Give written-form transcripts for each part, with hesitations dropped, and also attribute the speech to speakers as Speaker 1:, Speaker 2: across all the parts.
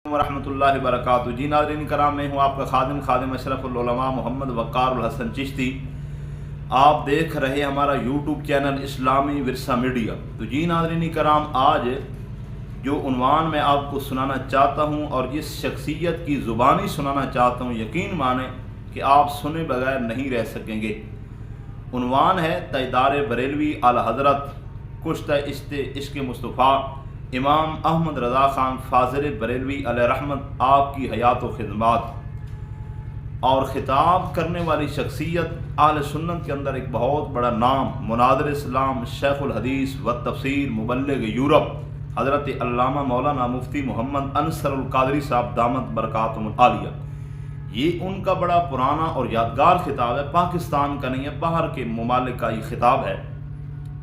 Speaker 1: ورحمۃ اللہ وبرکاتہ۔ جی ناظرین کرام، میں ہوں آپ کا خادم اشرف العلماء محمد وقار الحسن چشتی۔ آپ دیکھ رہے ہمارا یوٹیوب چینل اسلامی ورثہ میڈیا۔ تو جی ناظرین کرام، آج جو عنوان میں آپ کو سنانا چاہتا ہوں اور جس شخصیت کی زبانی سنانا چاہتا ہوں، یقین مانیں کہ آپ سنے بغیر نہیں رہ سکیں گے۔ عنوان ہے تاجدار بریلوی اعلی حضرت کشتہ عشق مصطفیٰ امام احمد رضا خان فاضل بریلوی علیہ رحمت، آپ کی حیات و خدمات۔ اور خطاب کرنے والی شخصیت اہل سنت کے اندر ایک بہت بڑا نام، مناظر اسلام، شیخ الحدیث و تفسیر، مبلغ یورپ، حضرت علامہ مولانا مفتی محمد انصر القادری صاحب دامت برکاتہم العالیہ۔ یہ ان کا بڑا پرانا اور یادگار خطاب ہے، پاکستان کا نہیں ہے، باہر کے ممالک کا یہ خطاب ہے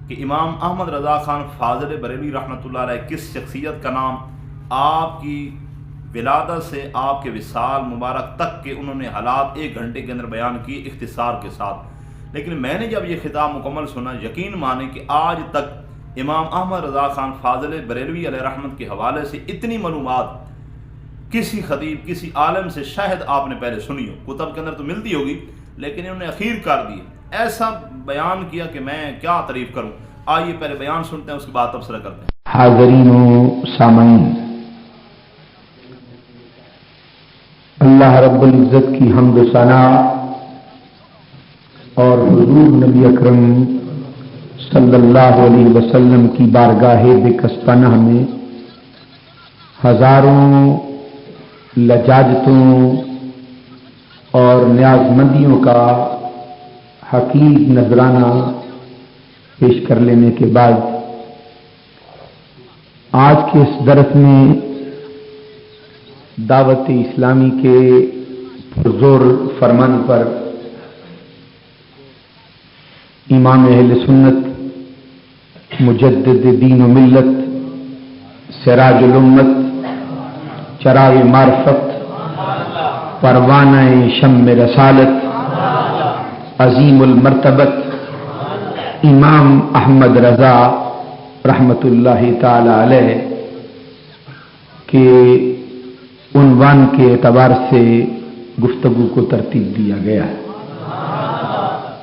Speaker 1: کہ امام احمد رضا خان فاضل بریلوی رحمۃ اللہ علیہ کس شخصیت کا نام، آپ کی ولادت سے آپ کے وصال مبارک تک کے انہوں نے حالات 1 گھنٹے کے اندر بیان کیے اختصار کے ساتھ۔ لیکن میں نے جب یہ خطاب مکمل سنا، یقین مانیں کہ آج تک امام احمد رضا خان فاضل بریلوی علیہ رحمت کے حوالے سے اتنی معلومات کسی خطیب، کسی عالم سے شاید آپ نے پہلے سنی ہو۔ کتب کے اندر تو ملتی ہوگی، لیکن انہوں نے اخیر کر دی، ایسا بیان کیا کہ میں کیا تعریف کروں۔ آئیے پہلے بیان سنتے ہیں، اس کے بعد تبصرہ کرتے ہیں۔
Speaker 2: حاضرین و سامعین، اللہ رب العزت کی حمد و ثنا اور حضور نبی اکرم صلی اللہ علیہ وسلم کی بارگاہ بکس پناہ میں ہزاروں لجاجتوں اور نیازمندیوں کا حقیق نذرانہ پیش کر لینے کے بعد آج کے اس درس میں دعوت اسلامی کے پرزور فرمان پر امام اہل سنت، مجدد دین و ملت، سراج الامت، چراغ معرفت، پروانہ شمع رسالت، عظیم المرتبت امام احمد رضا رحمت اللہ تعالی علیہ کے عنوان کے اعتبار سے گفتگو کو ترتیب دیا گیا ہے۔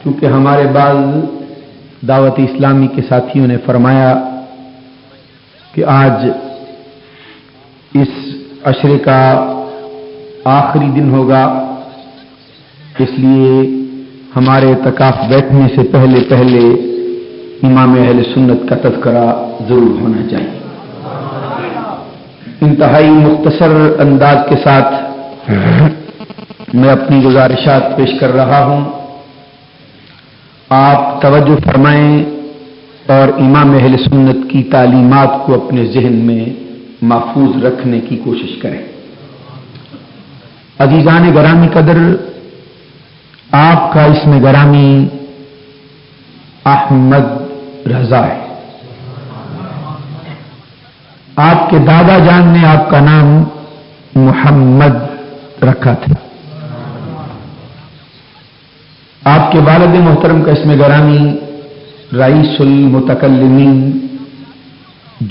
Speaker 2: چونکہ ہمارے بعض دعوت اسلامی کے ساتھیوں نے فرمایا کہ آج اس عشرے کا آخری دن ہوگا، اس لیے ہمارے اعتکاف بیٹھنے سے پہلے امام اہل سنت کا تذکرہ ضرور ہونا چاہیے۔ انتہائی مختصر انداز کے ساتھ میں اپنی گزارشات پیش کر رہا ہوں، آپ توجہ فرمائیں اور امام اہل سنت کی تعلیمات کو اپنے ذہن میں محفوظ رکھنے کی کوشش کریں۔ عزیزان گرامی قدر، آپ کا اسم گرامی احمد رضا ہے۔ آپ کے دادا جان نے آپ کا نام محمد رکھا تھا۔ آپ کے والد محترم کا اسم گرامی رئیس المتکلمین،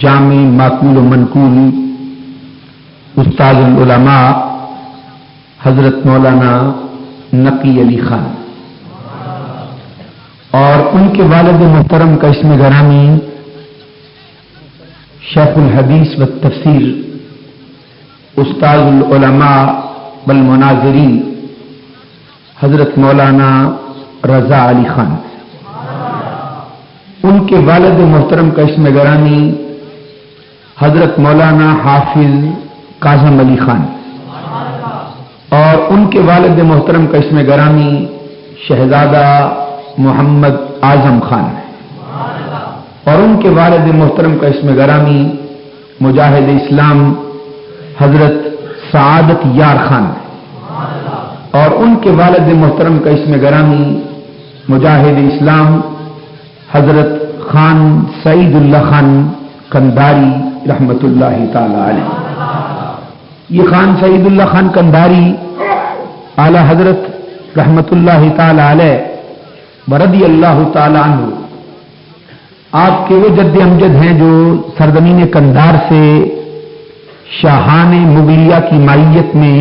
Speaker 2: جامع معقول و منقول، استاد العلماء حضرت مولانا نقی علی خان، اور ان کے والد محترم کا اسم گرامی شیخ الحدیث و تفسیر، استاد العلماء والمناظرین حضرت مولانا رضا علی خان، ان کے والد محترم کا اسم گرامی حضرت مولانا حافظ کاظم علی خان، اور ان کے والد محترم کا اسم گرامی شہزادہ محمد اعظم خان، اور ان کے والد محترم کا اسم گرامی مجاہد اسلام حضرت سعادت یار خان، اور ان کے والد محترم کا اسم گرامی مجاہد اسلام حضرت خان سعید اللہ خان کنداری رحمت اللہ تعالی علیہ۔ یہ خان سعید اللہ خان کنداری اعلی حضرت رحمت اللہ تعالی علیہ ورضی اللہ تعالی عنہ آپ کے وہ جد امجد ہیں جو سرزمین کندھار سے شاہان مغلیہ کی مائیت میں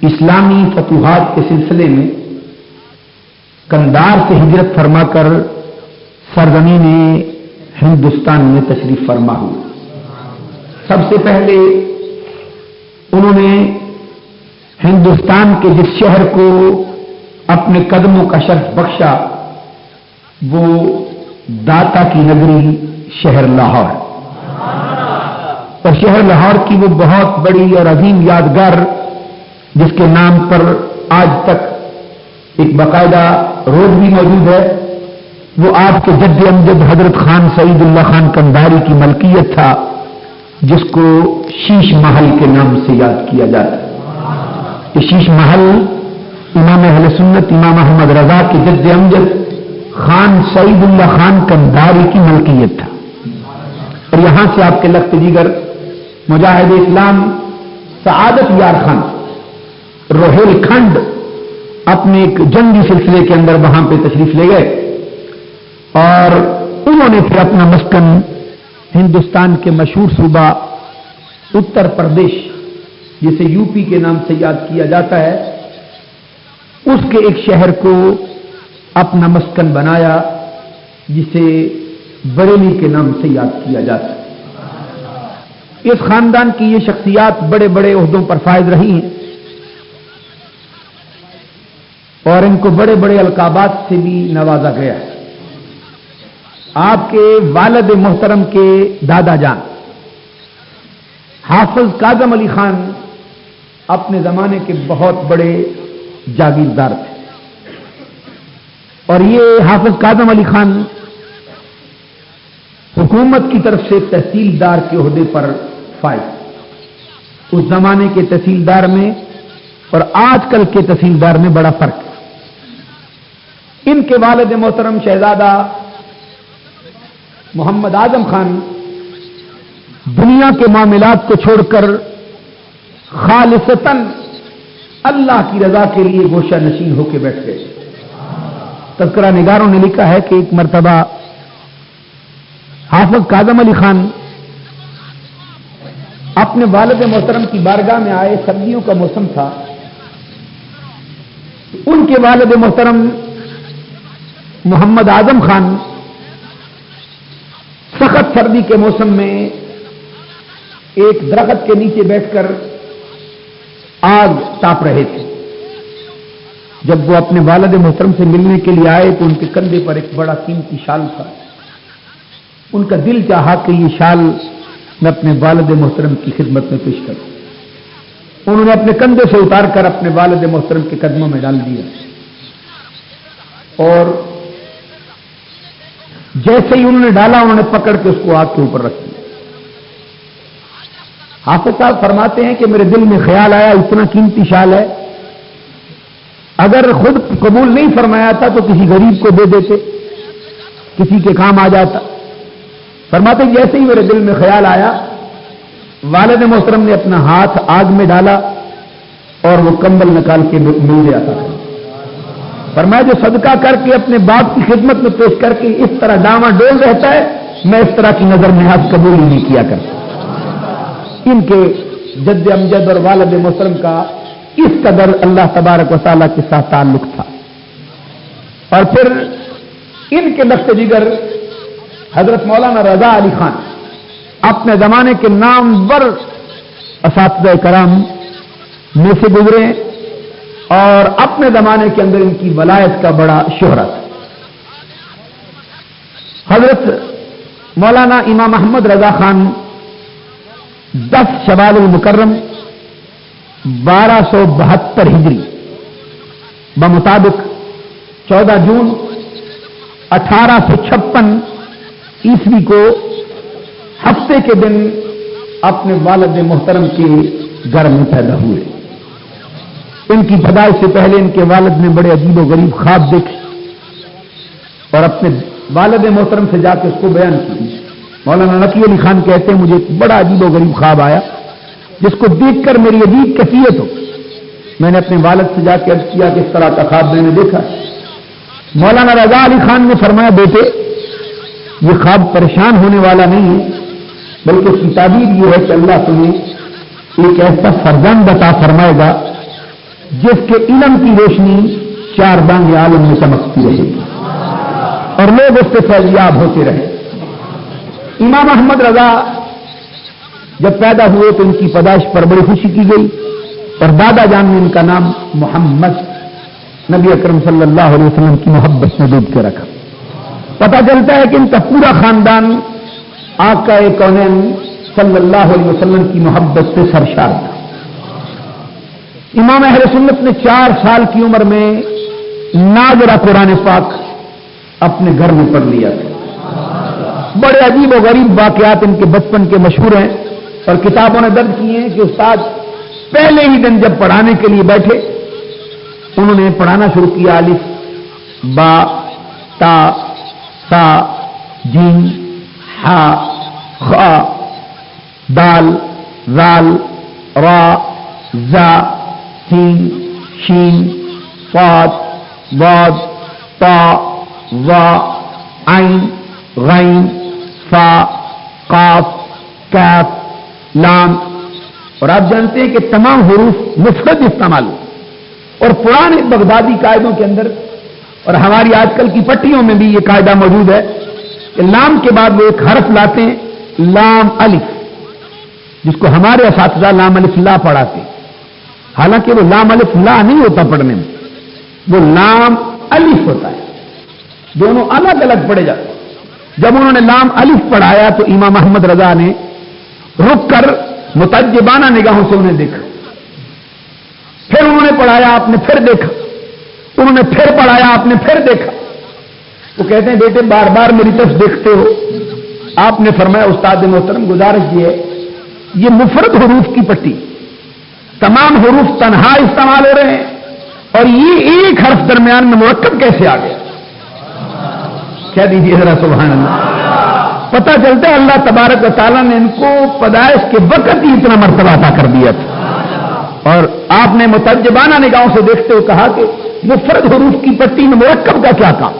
Speaker 2: اسلامی فتوحات کے سلسلے میں کندار سے ہجرت فرما کر سرزمین ہندوستان میں تشریف فرما ہوئے۔ سب سے پہلے انہوں نے ہندوستان کے جس شہر کو اپنے قدموں کا شرف بخشا وہ داتا کی نگری شہر لاہور، اور شہر لاہور کی وہ بہت بڑی اور عظیم یادگار جس کے نام پر آج تک ایک باقاعدہ روڈ بھی موجود ہے، وہ آپ کے جد امجد حضرت خان سعید اللہ خان قندھاری کی ملکیت تھا، جس کو شیش محل کے نام سے یاد کیا جاتا ہے۔ یہ شیش محل امام اہل سنت امام احمد رضا کے جد امجد خان سعید اللہ خان قندھاری کی ملکیت تھا، اور یہاں سے آپ کے لخت جگر مجاہد اسلام سعادت یار خان روہیل کھنڈ اپنے ایک جنگی سلسلے کے اندر وہاں پہ تشریف لے گئے، اور انہوں نے پھر اپنا مسکن ہندوستان کے مشہور صوبہ اتر پردیش جسے یو پی کے نام سے یاد کیا جاتا ہے، اس کے ایک شہر کو اپنا مسکن بنایا جسے بریلی کے نام سے یاد کیا جاتا ہے۔ اس خاندان کی یہ شخصیات بڑے بڑے عہدوں پر فائز رہی ہیں، اور ان کو بڑے بڑے القابات سے بھی نوازا گیا ہے۔ آپ کے والد محترم کے دادا جان حافظ کاظم علی خان اپنے زمانے کے بہت بڑے جاگیردار تھے، اور یہ حافظ کاظم علی خان حکومت کی طرف سے تحصیلدار کے عہدے پر فائز۔ اس زمانے کے تحصیلدار میں اور آج کل کے تحصیلدار میں بڑا فرق ہے۔ ان کے والد محترم شہزادہ محمد اعظم خان دنیا کے معاملات کو چھوڑ کر خالصتاً اللہ کی رضا کے لیے گوشہ نشین ہو کے بیٹھ گئے۔ تذکرہ نگاروں نے لکھا ہے کہ ایک مرتبہ حافظ کاظم علی خان اپنے والد محترم کی بارگاہ میں آئے، سردیوں کا موسم تھا، ان کے والد محترم محمد اعظم خان سخت سردی کے موسم میں ایک درخت کے نیچے بیٹھ کر آگ تاپ رہے تھے۔ جب وہ اپنے والد محترم سے ملنے کے لیے آئے تو ان کے کندھے پر ایک بڑا قیمتی شال تھا۔ ان کا دل چاہا کہ یہ شال میں اپنے والد محترم کی خدمت میں پیش کروں۔ انہوں نے اپنے کندھے سے اتار کر اپنے والد محترم کے قدموں میں ڈال دیا، اور جیسے ہی انہوں نے ڈالا انہوں نے پکڑ کے اس کو آگ کے اوپر رکھ دیا۔ حافظ صاحب فرماتے ہیں کہ میرے دل میں خیال آیا اتنا قیمتی شال ہے، اگر خود قبول نہیں فرمایا تھا تو کسی غریب کو دے دیتے، کسی کے کام آ جاتا۔ فرماتے ہیں جیسے ہی میرے دل میں خیال آیا والد محترم نے اپنا ہاتھ آگ میں ڈالا اور وہ کمبل نکال کے مل گیا تھا۔ فرمایا جو صدقہ کر کے اپنے باپ کی خدمت میں پیش کر کے اس طرح ڈاواں ڈول رہتا ہے، میں اس طرح کی نظر نیاز قبول ہی نہیں کیا کرتا۔ ان کے جد امجد اور والد محترم کا اس قدر اللہ تبارک و تعالیٰ کے ساتھ تعلق تھا۔ اور پھر ان کے لخت جگر حضرت مولانا رضا علی خان اپنے زمانے کے نامور اساتذہ کرام میں سے گزرے، اور اپنے زمانے کے اندر ان کی ولایت کا بڑا شہرت۔ حضرت مولانا امام احمد رضا خان 10 شوال المکرم 1272 ہجری بمطابق 14 جون 1856 عیسوی کو ہفتے کے دن اپنے والد محترم کے گھر میں پیدا ہوئے۔ ان کی پیدائش سے پہلے ان کے والد نے بڑے عجیب و غریب خواب دیکھے اور اپنے والد محترم سے جا کے اس کو بیان کی۔ مولانا نقی علی خان کہتے ہیں مجھے ایک بڑا عجیب و غریب خواب آیا جس کو دیکھ کر میری عجیب کیفیت ہو۔ میں نے اپنے والد سے جا کے عرض کیا کہ اس طرح کا خواب میں نے دیکھا۔ مولانا رضا علی خان نے فرمایا بیٹے یہ خواب پریشان ہونے والا نہیں ہے، بلکہ اس کی تعبیر یہ ہے کہ اللہ تمہیں ایک ایسا فرزند عطا فرمائے گا جس کے علم کی روشنی چار دانگ عالم میں چمکتی رہے گی اور لوگ اس سے فیضیاب ہوتے رہے۔ امام احمد رضا جب پیدا ہوئے تو ان کی پیدائش پر بڑی خوشی کی گئی اور دادا جان نے ان کا نام محمد نبی اکرم صلی اللہ علیہ وسلم کی محبت میں ڈوب کے رکھا۔ پتہ چلتا ہے کہ ان کا پورا خاندان آقا کونین صلی اللہ علیہ وسلم کی محبت سے سرشار تھا۔ امام اہل سنت نے 4 سال کی عمر میں ناظرہ قرآن پاک اپنے گھر میں پڑھ لیا تھا۔ بڑے عجیب و غریب واقعات ان کے بچپن کے مشہور ہیں اور کتابوں نے درج کیے ہیں کہ استاد پہلے ہی دن جب پڑھانے کے لیے بیٹھے انہوں نے پڑھانا شروع کیا الف با تا سا جیم ہا خا دال زال را زا سین شین صاد ضاد طا ظا عین غین فا قاف کاف لام۔ اور آپ جانتے ہیں کہ تمام حروف مفرد استعمال اور پرانے بغدادی قاعدوں کے اندر اور ہماری آج کل کی پٹیوں میں بھی یہ قاعدہ موجود ہے کہ لام کے بعد وہ ایک حرف لاتے ہیں لام الف، جس کو ہمارے اساتذہ لام الف لا پڑھاتے ہیں، حالانکہ وہ لام الف لا نہیں ہوتا پڑھنے میں، وہ لام الف ہوتا ہے، دونوں الگ الگ پڑھے جاتے ہیں۔ جب انہوں نے لام الف پڑھایا تو امام احمد رضا نے رک کر متعجبانہ نگاہوں سے انہیں دیکھا، پھر انہوں نے پڑھایا آپ نے پھر دیکھا، انہوں نے پھر پڑھایا آپ نے پھر دیکھا۔ وہ کہتے ہیں بیٹے بار بار میری طرف دیکھتے ہو؟ آپ نے فرمایا استاد محترم گزارش یہ ہے، یہ مفرد حروف کی پٹی، تمام حروف تنہا استعمال ہو رہے ہیں اور یہ ایک حرف درمیان میں مرکب کیسے آ گیا؟ کہہ دیجیے ذرا سبحان اللہ۔ پتہ چلتا ہے اللہ تبارک و تعالیٰ نے ان کو پیدائش کے وقت ہی اتنا مرتبہ عطا کر دیا تھا اور آپ نے متعجبانہ نگاہوں سے دیکھتے ہوئے کہا کہ مفرد حروف کی پٹی میں مرکب کا کیا کام؟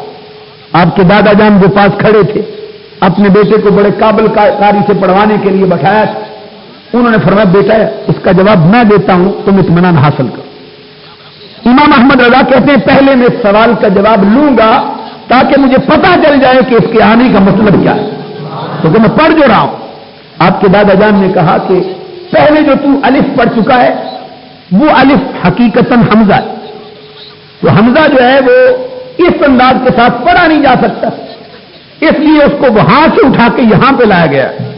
Speaker 2: آپ کے دادا جان جو پاس کھڑے تھے اپنے بیٹے کو بڑے قابل کاری سے پڑھوانے کے لیے بٹھایا، انہوں نے فرمایا بیٹا اس کا جواب میں دیتا ہوں تم اطمینان حاصل کرو۔ امام احمد رضا کہتے ہیں پہلے میں اس سوال کا جواب لوں گا تاکہ مجھے پتا چل جائے کہ اس کے آنے کا مطلب کیا ہے، کیونکہ میں پڑھ جو رہا ہوں۔ آپ کے دادا جان نے کہا کہ پہلے جو تو الف پڑھ چکا ہے وہ الف حقیقتاً حمزہ ہے، تو حمزہ جو ہے وہ اس انداز کے ساتھ پڑھا نہیں جا سکتا، اس لیے اس کو وہاں سے اٹھا کے یہاں پہ لایا گیا ہے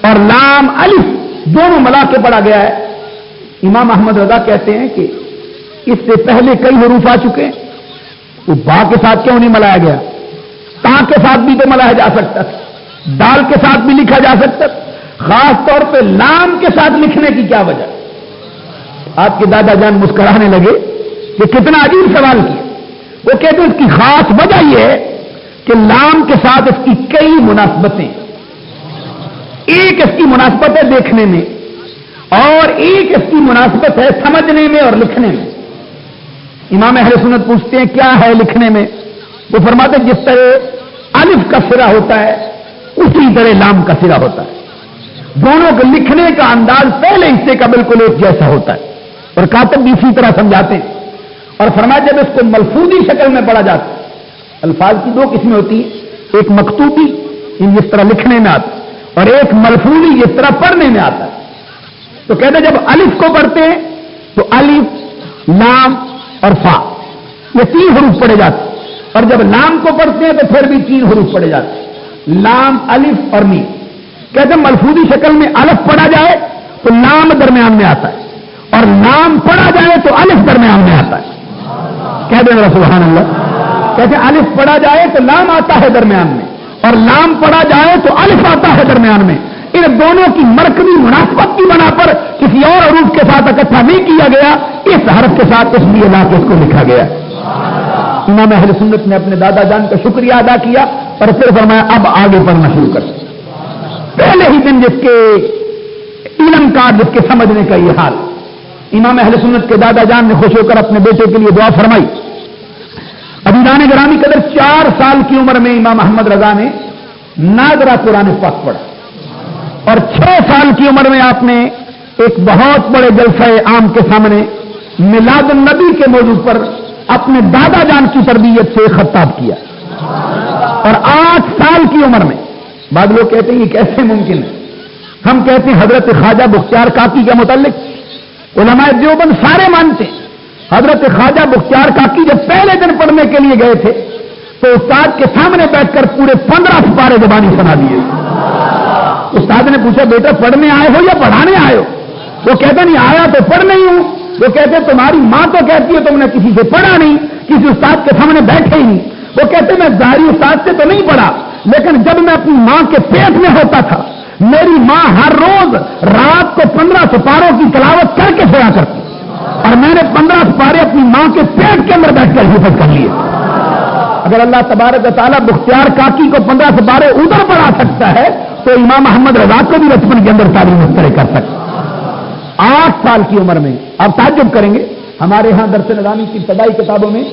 Speaker 2: اور لام الف دونوں ملا کے پڑھا گیا ہے۔ امام احمد رضا کہتے ہیں کہ اس سے پہلے کئی حروف آ چکے ہیں، وہ با کے ساتھ کیوں نہیں ملایا گیا؟ تا کے ساتھ بھی تو ملایا جا سکتا، دال کے ساتھ بھی لکھا جا سکتا، خاص طور پہ لام کے ساتھ لکھنے کی کیا وجہ؟ آپ کے دادا جان مسکرانے لگے کہ کتنا عجیب سوال کیا۔ وہ کہتے ہیں اس کی خاص وجہ یہ ہے کہ لام کے ساتھ اس کی کئی مناسبتیں، ایک اس کی مناسبت ہے دیکھنے میں اور ایک اس کی مناسبت ہے سمجھنے میں اور لکھنے میں۔ امام اہل سنت پوچھتے ہیں کیا ہے لکھنے میں؟ وہ فرماتے ہیں جس طرح الف کا سرا ہوتا ہے اسی طرح لام کا سرا ہوتا ہے، دونوں کے لکھنے کا انداز پہلے حصے کا بالکل ایک جیسا ہوتا ہے اور کاتب بھی اسی طرح سمجھاتے ہیں۔ اور فرمایا جب اس کو ملفوظی شکل میں پڑھا جاتا ہے، الفاظ کی 2 قسمیں ہوتی ہیں، ایک مکتوبی جس طرح لکھنے میں آتا اور ایک ملفوظی جس طرح پڑھنے میں آتا ہے۔ تو کہتے ہیں جب الف کو پڑھتے ہیں تو الف لام اور فا یہ 3 حروف پڑھے جاتے ہیں، اور جب لام کو پڑھتے ہیں تو پھر بھی 3 حروف پڑھے جاتے ہیں، لام الف اور میم۔ کہتے ہیں ملفوظی شکل میں الف پڑھا جائے تو لام درمیان میں آتا ہے اور لام پڑھا جائے تو الف درمیان میں آتا ہے۔ کہہ دیں ذرا سبحان اللہ۔ کہتے ہیں الف پڑھا جائے تو لام آتا ہے درمیان میں اور لام پڑھا جائے تو الف آتا ہے درمیان میں۔ ان دونوں کی مرکبی مناسبت کی بنا پر کسی اور حروف کے ساتھ اکٹھا نہیں کیا گیا، اس حرف کے ساتھ اس لیے لا کے اس کو لکھا گیا۔ امام اہل سنت نے اپنے دادا جان کا شکریہ ادا کیا اور پھر فرمایا اب آگے پڑھنا شروع کر۔ پہلے ہی دن جس کے علم کا جس کے سمجھنے کا یہ حال، امام اہل سنت کے دادا جان نے خوش ہو کر اپنے بیٹے کے لیے دعا فرمائی۔ عزیزان گرامی قدر 4 سال کی عمر میں امام احمد رضا نے ناظرہ قرآن پاک پڑھا اور 6 سال کی عمر میں آپ نے ایک بہت بڑے جلسہ عام کے سامنے میلاد النبی کے موضوع پر اپنے دادا جان کی تربیت سے خطاب کیا، اور 8 سال کی عمر میں، بعض لوگ کہتے ہیں یہ کیسے ممکن ہے، ہم کہتے ہیں حضرت خواجہ بختیار کاکی کے متعلق علماء دیوبند سارے مانتے ہیں۔ حضرت خواجہ بختیار کاکی جب پہلے دن پڑھنے کے لیے گئے تھے تو استاد کے سامنے بیٹھ کر پورے 15 سپارے زبانی سنا دیے۔ استاد نے پوچھا بیٹا پڑھنے آئے ہو یا پڑھانے آئے ہو؟ وہ کہتا نہیں آیا تو پڑھ نہیں ہوں۔ وہ کہتے تمہاری ماں تو کہتی ہے تم نے کسی سے پڑھا نہیں، کسی استاد کے سامنے بیٹھے ہی نہیں۔ وہ کہتے میں ظاہری استاد سے تو نہیں پڑھا، لیکن جب میں اپنی ماں کے پیٹ میں ہوتا تھا میری ماں ہر روز رات کو 15 سپاروں کی تلاوت کر کے سویا کرتی، اور میں نے 15 سپارے اپنی ماں کے پیٹ کے اندر بیٹھ کر حفظ کر لیے۔ اگر اللہ تبارک و تعالیٰ بختیار کاکی کو 15 سپارے ادھر پڑھا سکتا ہے تو امام احمد رضا کو بھی بچپن کے اندر تعلیم اس طرح کر سکتا۔ 8 سال کی عمر میں، آپ تعجب کریں گے، ہمارے ہاں درس نظامی کی ابتدائی کتابوں میں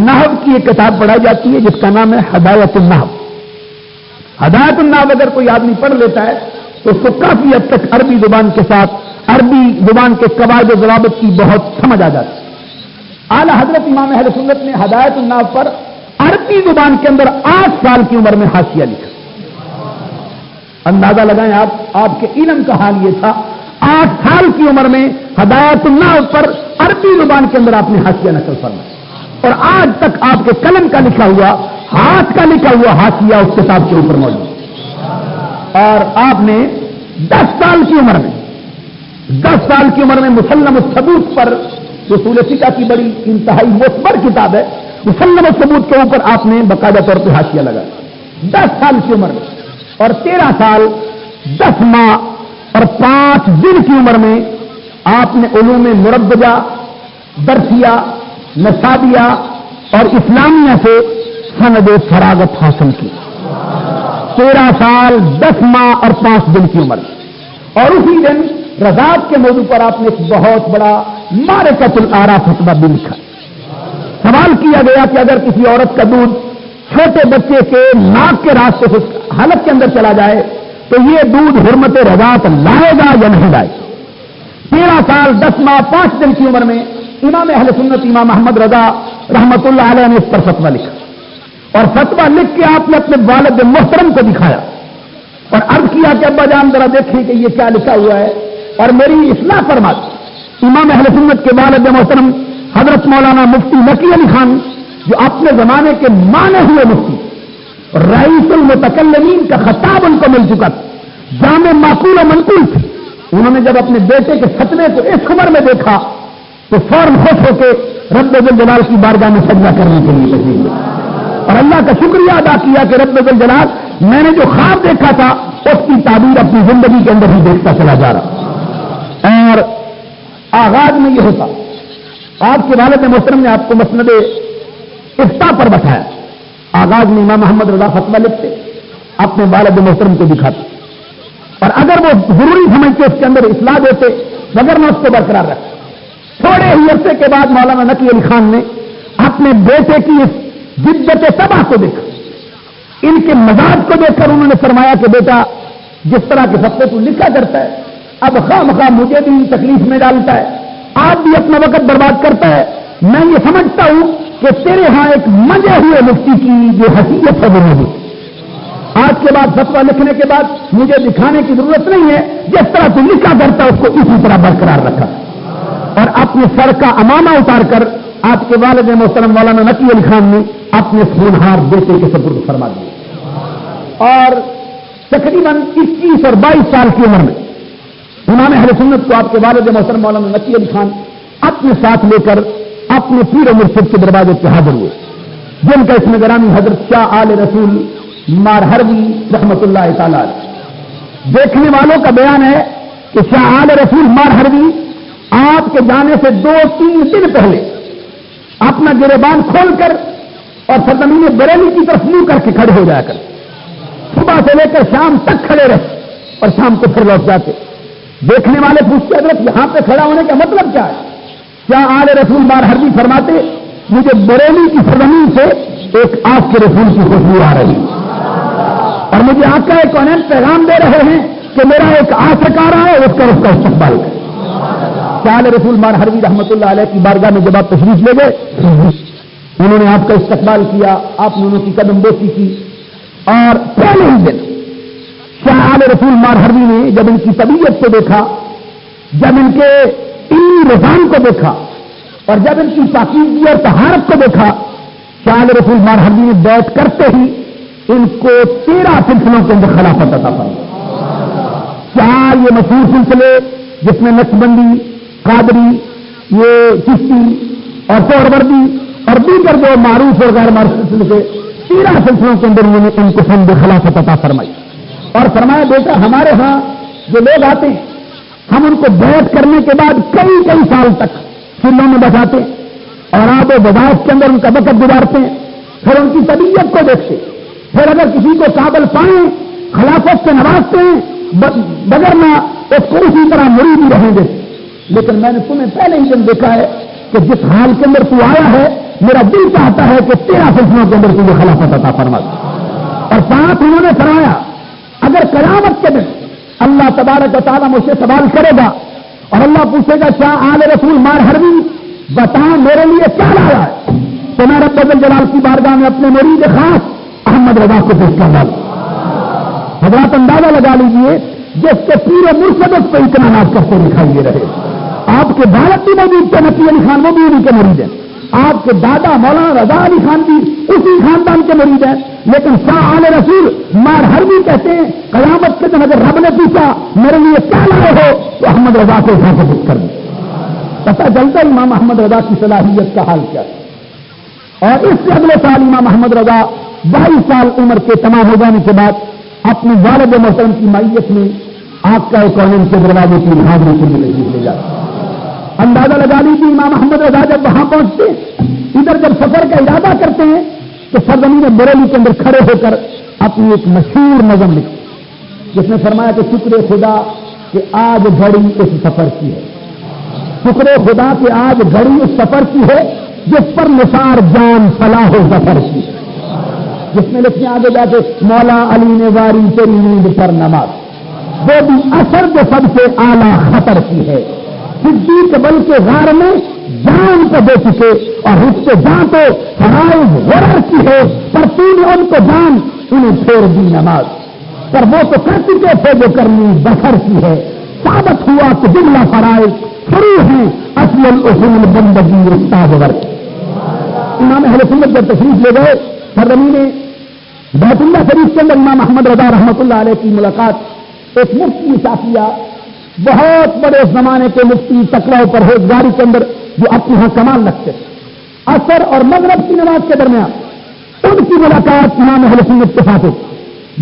Speaker 2: نحو کی ایک کتاب پڑھائی جاتی ہے جس کا نام ہے ہدایت النحو۔ ہدایت النحو اگر کوئی آدمی پڑھ لیتا ہے تو اس کو کافی حد تک عربی زبان کے ساتھ عربی زبان کے قواعد و ضوابط کی بہت سمجھ آ جاتی ہے۔ اعلیٰ حضرت امام اہل سنت نے ہدایت النحو پر عربی زبان کے اندر 8 سال کی عمر میں حاشیہ لکھا۔ اندازہ لگائیں آپ کے علم کا حال یہ تھا، 8 سال کی عمر میں ہدایت النحو پر عربی زبان کے اندر آپ نے حاشیہ نقل فرمایا، اور آج تک آپ کے قلم کا لکھا ہوا، ہاتھ کا لکھا ہوا حاشیہ اس کتاب کے اوپر موجود۔ اور آپ نے 10 سال کی عمر میں، 10 سال کی عمر میں مسلم الثبوت پر، جو اصول فقہ کی بڑی انتہائی معتبر کتاب ہے، مسلم الثبوت کے اوپر آپ نے باقاعدہ طور پہ حاشیہ لگایا 10 سال کی عمر میں۔ اور 13 سال 10 ماہ اور 5 دن کی عمر میں آپ نے علوم مربجہ، درسیہ، نصابیہ اور اسلامیہ سے سند فراغت حاصل کی۔ 13 سال 10 ماہ اور 5 دن کی عمر، اور اسی دن رضاعت کے موضوع پر آپ نے ایک بہت بڑا معرکۃ الآراء فتویٰ بھی لکھا۔ سوال کیا گیا کہ اگر کسی عورت کا دودھ چھوٹے بچے کے ناک کے راستے سے حلق کے اندر چلا جائے تو یہ دودھ حرمت رضاعت لائے گا یا نہیں لائے گا؟ 13 سال 10 ماہ 5 دن کی عمر میں امام اہل سنت امام احمد رضا رحمت اللہ علیہ نے اس پر فتویٰ لکھا، اور فتویٰ لکھ کے آپ نے اپنے والد محترم کو دکھایا اور عرض کیا کہ ابا جان ذرا دیکھیں کہ یہ کیا لکھا ہوا ہے اور میری اصلاح فرما دیں۔ امام اہل سنت کے والد محترم حضرت مولانا مفتی نقی علی خان، جو اپنے زمانے کے مانے ہوئے مفتی، رئیس المتکلمین کا خطاب ان کو مل چکا تھا، جامع معقول و منقول تھے، انہوں نے جب اپنے بیٹے کے فتوے کو اس عمر میں دیکھا تو فوراً خوش ہو کے رب ذوالجلال کی بارگاہ میں سجدہ کرنے کے لیے تشریف لے اور اللہ کا شکریہ ادا کیا کہ رب ذوالجلال میں نے جو خواب دیکھا تھا اس کی تعبیر اپنی زندگی کے اندر ہی دیکھتا چلا جا رہا۔ اور آغاز میں یہ ہوتا، آپ کے والد محترم نے آپ کو مسند افتاء پر بتایا، آغاز میں امام محمد رضا فتویٰ لکھتے، اپنے والد محترم کو دکھاتے، اور اگر وہ ضروری سمجھتے اس کے اندر اصلاح دیتے، مگر میں اس کو برقرار رکھتا۔ تھوڑے ہی عرصے کے بعد مولانا نقی علی خان نے اپنے بیٹے کی اس جدت تباہ کو دیکھا، ان کے مزاج کو دیکھ کر انہوں نے فرمایا کہ بیٹا جس طرح کے فتوے تو لکھا کرتا ہے اب خواہ مخواہ مجھے بھی تکلیف میں ڈالتا ہے، آپ بھی اپنا وقت برباد کرتا ہے، میں یہ سمجھتا ہوں کہ تیرے ہاں ایک منجے ہوئے مفتی کی جو حیثیت ہے وہ نہیں، آج کے بعد فتویٰ لکھنے کے بعد مجھے دکھانے کی ضرورت نہیں ہے، جس طرح تو لکھا کرتا ہے اس کو اسی طرح برقرار رکھا، اور اپنے سر کا امامہ اتار کر آپ کے والد محترم مولانا نقی علی خان نے اپنے ہونہار بیٹے کے سپرد فرما دیا۔ اور تقریباً 21 اور 22 سال کی عمر میں امام اہل سنت کو آپ کے والد محترم مولانا نقی علی خان اپنے ساتھ لے کر اپنے پیر و مرشد کے دروازے پہ حاضر ہوئے، جن کا اس میں گرامی حضرت شاہ آل رسول مارہروی رحمت اللہ تعالی۔ دیکھنے والوں کا بیان ہے کہ شاہ آل رسول مارہروی آپ کے جانے سے 2-3 دن پہلے اپنا گریبان کھول کر اور سرزمین بریلی کی طرف منہ کر کے کھڑے ہو جایا کر، صبح سے لے کر شام تک کھڑے رہے اور شام کو پھر لوٹ جاتے۔ دیکھنے والے پوچھتے حضرت یہاں پہ کھڑا ہونے کا مطلب کیا ہے؟ کیا آل رسول مارہروی فرماتے مجھے بریلی کی سرزمین سے ایک آپ کے رسول کی خوشبو آ رہی اور مجھے آقا کونین پیغام دے رہے ہیں کہ میرا ایک عاشق آ رہا ہے، اس کا استقبال کریں۔ شاہ رسول مار حروی رحمۃ اللہ علیہ کی بارگاہ میں جب آپ تشریف لے گئے، انہوں نے آپ کا استقبال کیا، آپ نے انہوں کی قدم بوسی کی، اور پہلے ہی دن شاہ رسول مار حروی نے جب ان کی طبیعت کو دیکھا، جب ان کے علمی نظام کو دیکھا، اور جب ان کی پاکیزگی اور طہارت کو دیکھا، شاہ رسول مار حروی نے بیٹھ کرتے ہی ان کو 13 سلسلوں کے اندر خلافت عطا فرمائی۔ 4 یہ مشہور سلسلے جس میں نقشبندی، قادری، یہ چشتی اور سہروردی اور دیگر جو معروف اور غیر معروف سلسلے، 13 سلسلوں کے اندر انہوں نے ان کو سند خلافت عطا فرمائی، اور فرمایا بیٹا ہمارے ہاں جو لوگ آتے ہیں ہم ان کو بیعت کرنے کے بعد کئی سال تک سلوں میں بٹھاتے ہیں اور آب و بداش کے اندر ان کا وقت گزارتے ہیں، پھر ان کی طبیعت کو دیکھتے، پھر اگر کسی کو قابل پائیں خلافت سے نوازتے ہیں، بغیر نہ اس کو اسی طرح مرید ہی رہیں گے۔ لیکن میں نے تمہیں پہلے ہی دن دیکھا ہے کہ جس حال کے اندر تو آیا ہے، میرا دل چاہتا ہے کہ 13 سلسلوں کے اندر تجھے خلافت عطا فرما دے۔ اور ساتھ انہوں نے فرمایا اگر قیامت کے دن اللہ تبارک و تعالیٰ مجھ سے سوال کرے گا اور اللہ پوچھے گا شاہ آل رسول مار حروی بتا میرے لیے کیا لایا ہے، تو میں رب الجلال کی بارگاہ میں اپنے مرید خاص احمد رضا کو پیش کر ڈالوں۔ حضرات اندازہ لگا لیجیے جس کے پورے مرشد اس پہ اتنا ناز کرتے دکھائی دے رہے، آپ کے والد بھی موجود تھے نقی علی خان، وہ بھی انہیں کے مرید ہیں، آپ کے دادا مولانا رضا علی خان بھی اسی خاندان کے مرید ہیں، لیکن شاہ آل رسول مار حروی کہتے ہیں قیامت کے دن اگر رب نے پوچھا میرے لیے کیا لائے ہو تو احمد رضا کو اٹھا کے کر دیں۔ پتہ چلتا ہے امام احمد رضا کی صلاحیت کا حال کیا ہے۔ اور اس سے اگلے سال امام احمد رضا 22 سال عمر کے تمام ہو جانے کے بعد اپنی والد محترم کی مائیت میں آپ کا کونین کے دروازے کی حاضری کے لیے لے جاتے۔ اندازہ لگا لیجیے امام احمد رضا جب وہاں پہنچتے ادھر جب سفر کا ارادہ کرتے ہیں تو سرزمین بریلی کے اندر کھڑے ہو کر اپنی ایک مشہور نظم لکھی جس نے فرمایا کہ شکر خدا کہ آج گھڑی اس سفر کی ہے، شکر خدا کہ آج گھڑی اس سفر کی ہے جس پر نثار جان فلاح و ظفر کی ہے، جس میں لکھنے آگے جا کے مولا علی نے واری تیری نیند پر نماز وہ بھی اثر جو سب سے اعلیٰ خطر کی ہے، صدیق بل کے غار میں جان کو دے چکے اور اس سے جان تو فرائض غرر کی ہے، پر تو نے ان کو جان انہیں چھوڑ دی نماز، پر وہ تو کر چکے تھے جو کرنی بسر کی ہے، ثابت ہوا کہ جملہ فرائض شروع ہیں اصل الاصول بندگی استاد ورک۔ امام اہل سنت جب تشریف لے گئے سرزمین بیت اللہ شریف کے اندر امام احمد رضا رحمۃ اللہ علیہ کی ملاقات ایک مفتی شافیہ بہت بڑے زمانے کے مفتی تقویٰ و پرہیزگاری کے اندر جو اپنے یہاں کمال رکھتے تھے، عصر اور مغرب کی نماز کے درمیان ان کی ملاقات امام اہل سنت کے ساتھ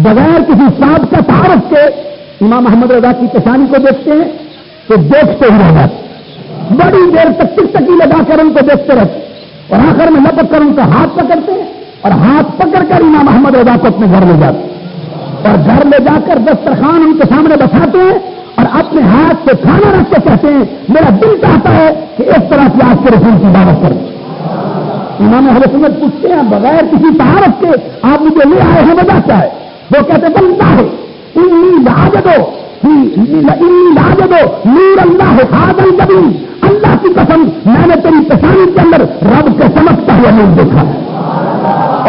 Speaker 2: بغیر کسی صاحب کا تعارف کے امام احمد رضا کی پیشانی کو دیکھتے ہیں تو دیکھتے ہی رہ جاتے، بڑی دیر تک ٹکٹکی لگا کر ان کو دیکھتے رہتے اور آخر میں لپک کر ان کا ہاتھ پکڑتے ہیں اور ہاتھ پکڑ کر امام احمد رضا کو اپنے گھر لے جاتے اور گھر لے جا کر دسترخوان ان کے سامنے بٹھاتے ہیں اور اپنے ہاتھ سے کھانا رکھ کے کہتے ہیں میرا دل چاہتا ہے کہ اس طرح سے آپ کے رسول کی دعوت کریں۔ امام اہل سنت پوچھتے ہیں بغیر کسی تعارف کے آپ مجھے لے آئے ہیں وجہ کیا ہے؟ وہ کہتے بنتا ہے نور اللہ خادل کبھی اللہ کی قسم میں نے تیری پیشانی کے اندر رب کے چمکتا ہوا نہیں دیکھا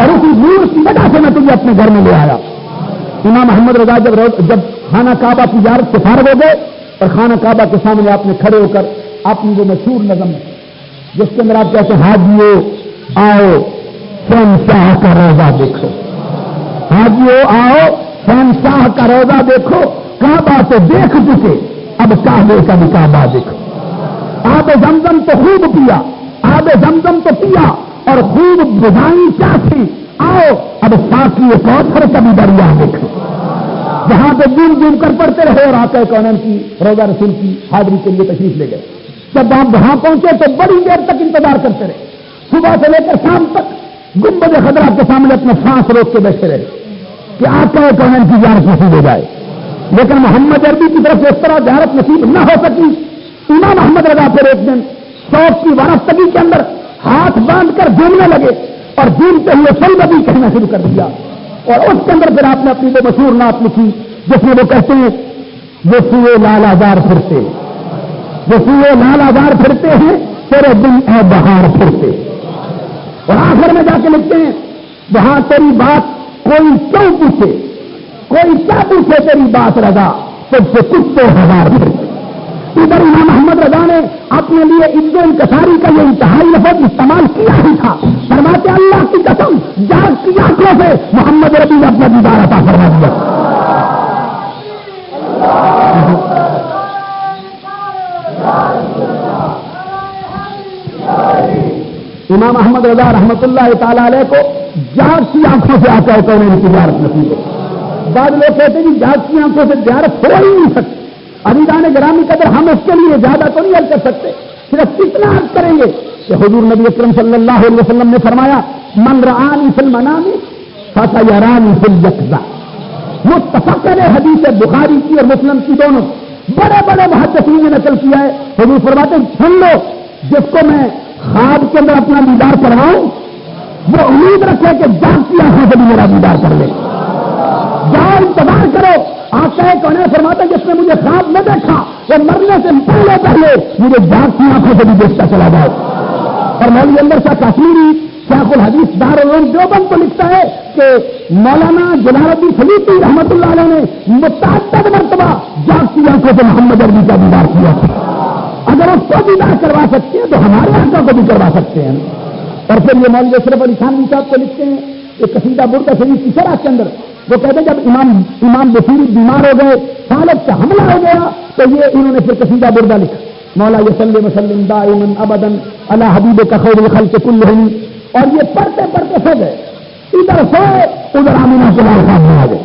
Speaker 2: اور اسی نور کی وجہ سے میں تجھے اپنے گھر میں لے آیا۔ امام احمد رضا جب خانہ کعبہ کی زیارت سے فارغ ہو گئے اور خانہ کعبہ کے سامنے آپ نے کھڑے ہو کر اپنی وہ مشہور نظم جس کے اندر آپ کہتے ہیں حاجیو آؤ شہنشاہ کا روزہ دیکھو، حاجیو آؤ شہنشاہ کا روزہ دیکھو، کعبہ تو دیکھ چکے اب کعبے کا بھی کعبہ دیکھو، آب زمزم تو خوب پیا، آب زمزم تو پیا اور خوب بجائی کیا تھی، آؤ اب ساتھی کوثر کا بھی دریا دیکھو، جہاں پہ جھوم جھوم کر پڑتے رہے اور آقا کونین کی روزہ رسول کی حاضری کے لیے تشریف لے گئے۔ جب آپ وہاں پہنچے تو بڑی دیر تک انتظار کرتے رہے، صبح سے لے کر شام تک گنبد خضرا کے سامنے اپنے سانس روک کے بیٹھے رہے کہ آقا کونین کی زیارت نصیب ہو جائے، لیکن محمد عربی کی طرف سے اس طرح زیارت نصیب نہ ہو سکی۔ امام احمد رضا پھر ایک دن شوق کی وارفتگی کے اندر ہاتھ باندھ کر جھومنے لگے اور جھومتے ہوئے سلبی کہنا شروع کر دیا اور اس کے اندر پھر آپ نے اپنی وہ مشہور نعت لکھی جس میں وہ کہتے ہیں
Speaker 3: جو سوئے لال آزار پھرتے، جو سوئے لال آزار پھرتے ہیں تیرے دن اے بہار پھرتے. اور آخر میں جا کے لکھتے ہیں وہاں تیری بات کوئی کیوں پوچھے، کوئی کیا پوچھے تیری بات رضا، سب سے کچھ تو ہزار پھرتے. ادھر امام محمد رضا نے اپنے لیے عزت و انکساری کا یہ انتہائی لفظ استعمال کیا ہی تھا. فرماتے اللہ کی قسم جاگتی آنکھوں سے محمد ربی نے اپنا دیدار عطا فرما دیا. امام احمد رضا رحمۃ اللہ تعالی علیہ کو جاگتی آنکھوں سے آتا ہے تو انہیں تجارت نصیب ہے. بعض لوگ کہتے ہیں کہ جاگتی آنکھوں سے زیارت ہو ہی نہیں سکتی. عزیزان گرامی قدر ہم اس کے لیے زیادہ تو نہیں عرض کر سکتے، صرف کتنا عرض کریں گے کہ حضور نبی اکرم صلی اللہ علیہ وسلم نے فرمایا من رآنی فی المنام فسیرانی فی الیقظہ. متفق علیہ حدیث بخاری کی اور مسلم کی دونوں بڑے بڑے محدثین نے نقل کیا ہے. حضور فرماتے ہیں سن لو جس کو میں خواب کے اندر اپنا دیدار کرواؤں وہ امید رکھے کہ جاگتی آنکھوں سے بھی میرا دیدار کر لے. جاؤ انتظار کرو. آقا کونین فرماتا ہے جس نے مجھے خواب نہ دیکھا وہ مرنے سے پہلے مجھے جاگتی آنکھوں سے بھی دیکھتا چلا جاؤ. اور مولوی اندر شاہ کشمیری شیخ الحدیث دارالعلوم دیوبند کو لکھتا ہے کہ مولانا جلال الدین سلیطی رحمۃ اللہ علیہ نے متعدد مرتبہ جاگتی آنکھوں سے محمد عربی کا دیدار کیا تھا. اگر اس کو دیدار کروا سکتے ہیں تو ہمارے آقا کو بھی کروا سکتے ہیں. اور پھر یہ مولوی اشرف علی خانوی صاحب کو لکھتے ہیں کہ قصیدہ بردہ شریف کی شرح کے اندر وہ کہتے ہیں جب امام بصیری بیمار ہو گئے، فالج کا حملہ ہو گیا تو یہ انہوں نے پھر قصیدہ بردہ لکھا مولا یصلی وسلم دائما ابدا علی حبیبک خیر الخلق کلہم. اور یہ پڑھتے پڑھتے سو گئے، ادھر سوئے ادھر آمینہ کے لال خان میں آ گئے.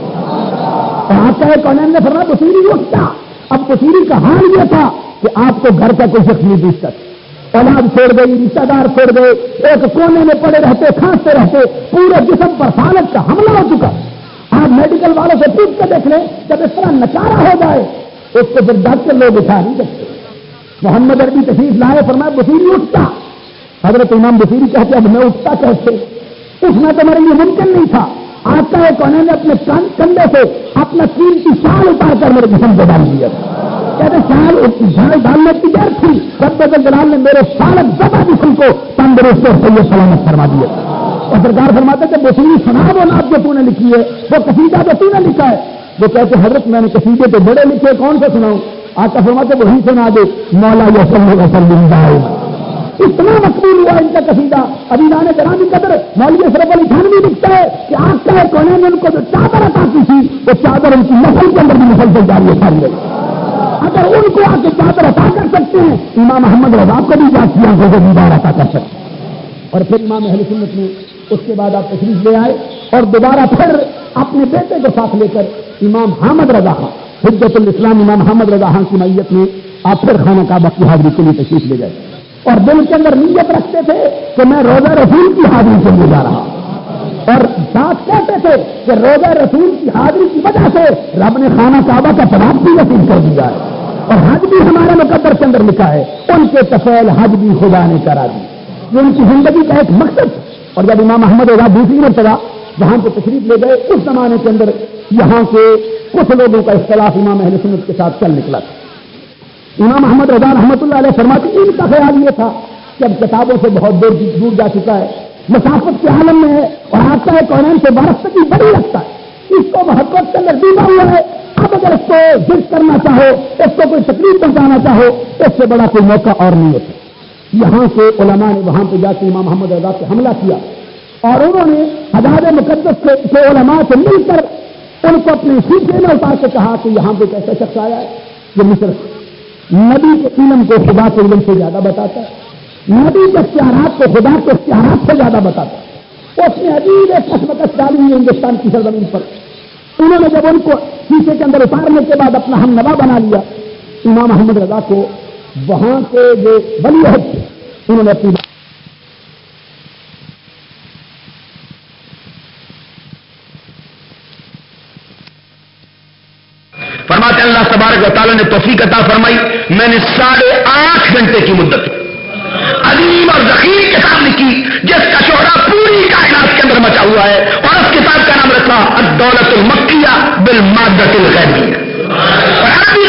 Speaker 3: اور آقا کونین نے فرمایا بصیری اٹھتا. اب بصیری کا حال یہ تھا کہ آپ کو گھر کا کوئی شخص نہیں پوچھ سکتا. اولاد چھوڑ گئی، رشتہ دار چھوڑ گئے، ایک کونے میں پڑے رہتے، کھانستے رہتے، پورے جسم پر فالج کا حملہ ہو چکا. آپ میڈیکل والوں سے پوچھ کے دیکھ لیں جب اس طرح نچارا ہو جائے اس کو پھر ڈاکٹر لوگ اٹھا نہیں سکتے. محمد عربی تشریف لائے فرمایا بصیری اٹھتا. حضرت امام بصیری کہتے اب میں اٹھتا کیسے، اٹھنا تو میرے لیے ممکن نہیں تھا. آقا کونین نے اپنے کندھے سے اپنا قیمتی شال اتار کر میرے جسم کو ڈال دیا. کہتے شال ڈالنے کی دیر تھی رب جلال نے میرے سالک زبا جسم کو تندرست اور صحیح سلامت فرما دیا. اور سرکار فرماتے کہ بصیری سنا وہ نعت جو تو نے لکھی ہے، وہ قصیدہ جو تو نے لکھا ہے. وہ کہتے حضرت میں نے قصیدے تو بڑے لکھے، کون سے سناؤں؟ آقا فرماتے وہی سنا دے مولا یصلی وسلم دائما. اتنا مقبول ہوا ان کا قصیدہ. عزیزان گرامی قدر مولوی اشرف علی خانوی لکھتا ہے کہ آقا کونین نے ان کو جو چادر عطا کی تھی وہ چادر ان کی نسل کے اندر بھی مسلسل جاری پھیل گئی. اگر ان کو آ کے چادر عطا کر سکتے ہیں امام محمد رضا کو بھی جاگتی آنکھوں سے دیدار عطا کر سکتے ہیں. اور پھر امام اہل سنت نے اس کے بعد آپ تشریف لے آئے اور دوبارہ پھر اپنے بیٹے کو ساتھ لے کر امام حامد رضا خان حجت الاسلام امام حامد رضا خان کی میت میں آپ پھر خانہ کعبہ کی حاضری کے لیے تشریف لے گئے. اور دل کے اندر نیت رکھتے تھے کہ میں روزہ رسول کی حاضری کے لیے جا رہا ہوں. اور ساتھ کہتے تھے کہ روزہ رسول کی حاضری کی وجہ سے رب نے خانہ کعبہ کا ثواب بھی نصیب کر دیا ہے اور حج بھی ہمارے مقدر کے اندر لکھا ہے. ان کے تفعیل حج بھی خدا نے کرا دی. یہ ان کی زندگی کا ایک مقصد. اور جب امام احمد رضا دوسری مرتبہ وہاں کو تشریف لے گئے اس زمانے کے اندر یہاں کے کچھ لوگوں کا اختلاف امام اہل سنت کے ساتھ چل نکلا تھا. امام احمد رضا رحمۃ اللہ علیہ فرماتے ان کا خیال یہ تھا کہ اب کتابوں سے بہت دور جا چکا ہے، مسافت کے عالم میں ہے اور آقا کونین سے وابستگی بڑی رکھتا ہے، اس کو محبت کے اندر ڈوبا ہوا ہے. اب اگر اس کو ضد کرنا چاہو، اس کو کوئی تکلیف پہنچانا چاہو، اس سے بڑا کوئی موقع اور نہیں ہوتا. یہاں کے علماء نے وہاں پہ جا کے امام محمد رضا سے حملہ کیا اور انہوں نے حجاج مقدس کے علماء سے مل کر ان کو اپنے سیٹے میں اتار کے کہا کہ یہاں پہ ایسا شخص آیا ہے جو مصر نبی کے علم کو خدا کے علم سے زیادہ بتاتا ہے، نبی کے اختیارات کو خدا کے اختیارات سے زیادہ بتاتا ہے. اس نے عجیب ایک کسمکس ڈالی ہوئی ہندوستان کی سرزمین پر. انہوں نے جب ان کو شیشے کے اندر اتارنے کے بعد اپنا ہم نوا بنا لیا، امام محمد رضا کو وہاں کے جو ولی عہد تھے انہوں نے اپنی
Speaker 4: فرماتے اللہ تبارک و تعالیٰ نے توفیق عطا فرمائی. میں نے 8.5 گھنٹے کی مدت عظیم اور ذخیر کتاب لکھی جس کا شہرا پوری کائنات کے اندر مچا ہوا ہے اور اس کتاب کا نام رکھا الدولت المکیہ بالمادۃ الغیبیہ. اور عربی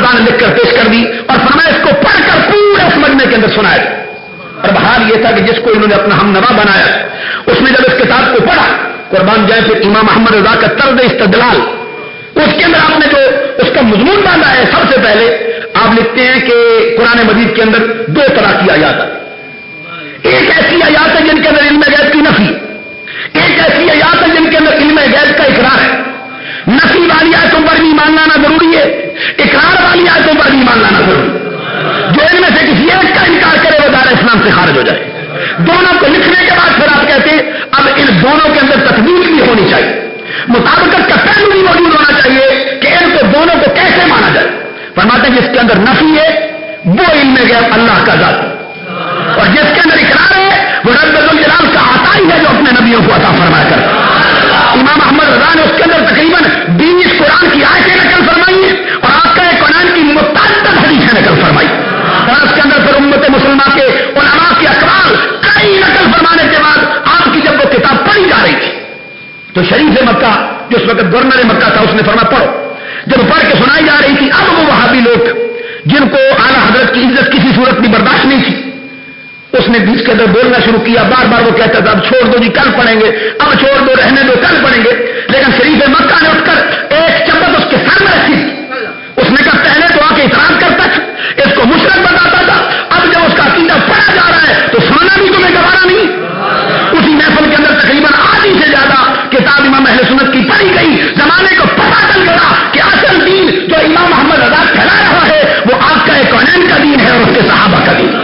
Speaker 4: رضا نے لکھ کر پیش کر دی اور فرمایا اس کو پڑھ کر پورے اس مجمع کے اندر سنایا جائے۔ اور بحال یہ تھا کہ جس کو انہوں نے اپنا ہم نوا بنایا اس نے جب اس کتاب کو پڑھا، قربان جائے پھر امام احمد رضا کا طرز استدلال، اس کے اندر آپ نے جو اس کا مضمون باندھا ہے، سب سے پہلے آپ لکھتے ہیں کہ قرآن مجید کے اندر دو طرح کی آیات ہے۔ ایک ایسی آیات ہے جن کے اندر علم غیب کی نفی، ایک ایسی آیات ہے جن کے اندر علم غیب کا اقرار ہے۔ نفی والی آیتوں پر بھی ایمان لانا ضروری ہے، اقرار والی آیتوں پر بھی ایمان لانا ضروری ہے۔ جو ان میں سے کسی ایک کا انکار کرے وہ دار اسلام سے خارج ہو جائے۔ دونوں کو لکھنے کے بعد پھر آپ کہتے ہیں اب ان دونوں کے اندر تطبیق بھی ہونی چاہیے، مطابقت کا پہلو بھی موجود ہونا چاہیے کہ ان کو دونوں کو کیسے مانا جائے۔ فرماتے ہیں جس کے اندر نفی ہے وہ علم غیب اللہ کا ذات ہے، اور جس کے اندر اقرار ہے وہ رب الجلال کا عطا ہی ہے جو اپنے نبیوں کو عطا فرمایا کرتا ہے۔ امام احمد رضا نے اس کے اندر تقریباً 20 قرآن کی آیتیں نقل فرمائی ہیں اور آپ کا قرآن کی متعدد حدیثیں نقل فرمائی، اور اس کے اندر پھر امت مسلمہ کے علماء کے اقوال کئی نقل فرمانے کے بعد آپ کی جب وہ کتاب پڑھی جا رہی تھی تو شریف مکہ جو اس وقت گورنر مکہ تھا اس نے فرمایا پڑھو۔ جب پڑھ کے سنائی جا رہی تھی اب وہ وہابی لوگ جن کو اعلیٰ حضرت کی عزت کسی صورت میں برداشت نہیں تھی، اس نے بیچ کے اندر بولنا شروع کیا، بار بار وہ کہتا تھا اب چھوڑ دو جی کل پڑھیں گے، اب چھوڑ دو رہنے دو کل پڑھیں گے، لیکن شریف مکہ نے اٹھ کر ایک چپت اس کے سر میں رکھی۔ اس نے کہا پہلے تو آ کے اعتراض کرتا تھا، اس کو مشرک بتاتا تھا، اب جب اس کا عقیدہ پڑھا جا رہا ہے تو سننا بھی تمہیں گوارا نہیں۔ اسی محفل کے اندر تقریباً آدھی سے زیادہ کتاب امام اہل سنت کی پڑھی گئی، زمانے کو پتہ چل گیا کہ اصل دین جو امام احمد رضا پھیلا رہا ہے وہ آپ کا کونین کا دین ہے اور اس کے صحابہ کا دین۔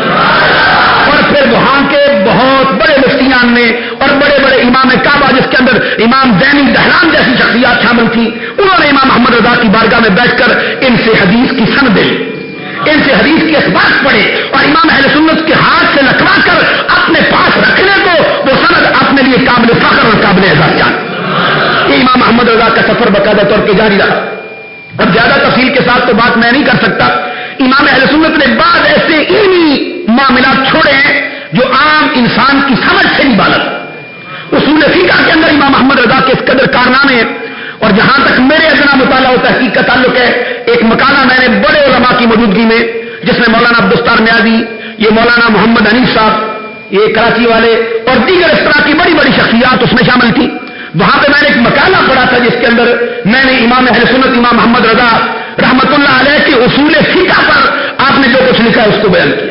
Speaker 4: اور پھر وہاں کے بہت بڑے مفتیان نے اور بڑے بڑے امام کعبہ جس کے اندر امام زینی دہلان جیسی شخصیات شامل تھیں، انہوں نے امام احمد رضا کی بارگاہ میں بیٹھ کر ان سے حدیث کی سند لی، ان سے حدیث کے اسباق پڑھے اور امام اہل سنت کے ہاتھ سے لکھوا کر اپنے پاس رکھنے کو وہ سند اپنے لیے قابل فخر اور قابل اعزاز جان۔ یہ امام احمد رضا کا سفر باقاعدہ طور پہ جاری رہا۔ اب زیادہ تفصیل کے ساتھ تو بات میں نہیں کر سکتا، امام اہل سنت نے بعض ایسے علمی معاملات چھوڑے ہیں جو عام انسان کی سمجھ سے نہیں بالغ۔ اصول فقہ کے اندر امام احمد رضا کے اس قدر کارنامے ہیں، اور جہاں تک میرے ادنا مطالعہ و تحقیق کا تعلق ہے، ایک مقالہ میں نے بڑے علماء کی موجودگی میں جس میں مولانا عبدالستار نیازی، یہ مولانا محمد حنیف صاحب یہ کراچی والے اور دیگر اس طرح کی بڑی بڑی شخصیات اس میں شامل تھی، وہاں پہ میں نے ایک مقالہ پڑھا تھا جس کے اندر میں نے امام اہل سنت امام محمد رضا رحمت اللہ علیہ کے اصول فقہ پر آپ نے جو کچھ لکھا ہے اس کو بیان کیا،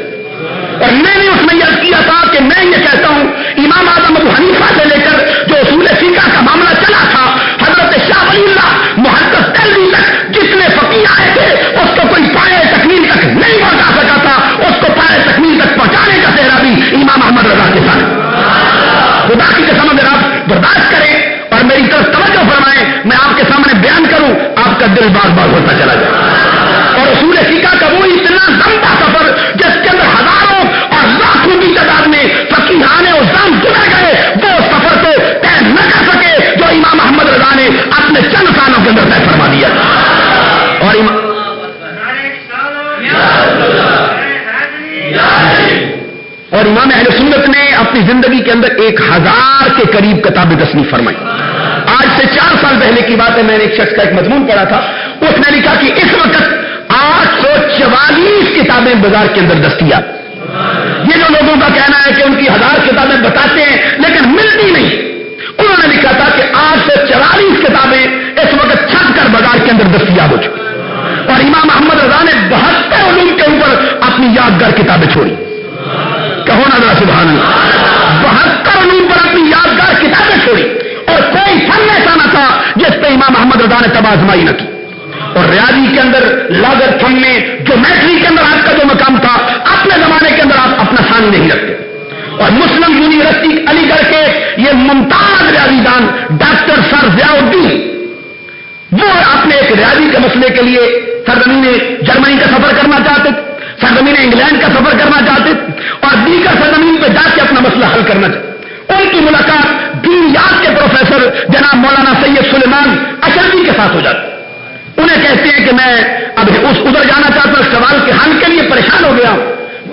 Speaker 4: اور میں نے اس میں یہ کیا تھا کہ میں یہ کہتا ہوں امام اعظم ابو حنیفہ سے لے کر جو اصول فقہ کا معاملہ چلا تھا حضرت شاہ ولی اللہ محدث دہلوی تک جتنے فقیہ آئے تھے اس کو کوئی پائے تکمیل تک نہیں پہنچا سکا تھا، اس کو پائے تکمیل تک پہنچانے کا سہرا بھی امام احمد رضا کے ساتھ۔ خدا کی قسم اگر آپ برداشت کریں اور میری طرف توجہ فرمائیں، میں آپ کے سامنے بیان کروں آپ کا دل بار بار ہوتا چلا جائے۔ اور اصول فقہ کا وہ اتنا لمبا سفر جس کے اندر ہزاروں اور لاکھوں کی تعداد میں فقیہان اسلام چنے گئے، وہ سفر تو طے نہ کر سکے جو امام احمد رضا نے اپنے چند سالوں کے اندر طے فرما دیا۔ اور امام اہل سنت نے اپنی زندگی کے اندر 1000 کے قریب کتابیں تصنیف فرمائی۔ آج سے 4 سال پہلے کی بات ہے، میں نے ایک شخص کا ایک مضمون پڑھا تھا، اس نے لکھا کہ اس وقت 844 کتابیں بازار کے اندر دستیاب۔ یہ جو لوگوں کا کہنا ہے کہ ان کی 1000 کتابیں بتاتے ہیں لیکن ملتی نہیں، انہوں نے لکھا تھا کہ 844 کتابیں اس وقت چھپ کر بازار کے اندر دستیاب ہو چکی، اور امام احمد رضا نے 72 علوم کے اوپر اپنی یادگار کتابیں چھوڑی۔ کہو نا ذرا سبحان اللہ، 72 علوم پر اپنی یادگار کتابیں چھوڑی، اور کوئی فن ایسا نہ تھا جس پہ امام احمد رضا نے تب آزمائی نہ کی۔ اور ریاضی کے اندر، لاگر فن میں، جیومیٹری کے اندر آپ کا جو مقام تھا اپنے زمانے کے اندر آپ اپنا ثانی نہیں رکھتے۔ اور مسلم یونیورسٹی علی گڑھ کے یہ ممتاز ریاضی دان ڈاکٹر سر ضیاء الدین، وہ اپنے ایک ریاضی کے مسئلے کے لیے سرزمین جرمنی کا سفر کرنا چاہتے تھے، سرزمین انگلینڈ کا سفر کرنا چاہتے تھے، اور دیگر سرزمین پہ جا کے اپنا مسئلہ حل کرنا چاہتے۔ ان کی ملاقات دینیات کے پروفیسر جناب مولانا سید سلیمان اشرفی کے ساتھ ہو جاتی۔ انہیں کہتے ہیں کہ میں اب ادھر جانا چاہتا ہوں، سوال کے حل کے لیے پریشان ہو گیا،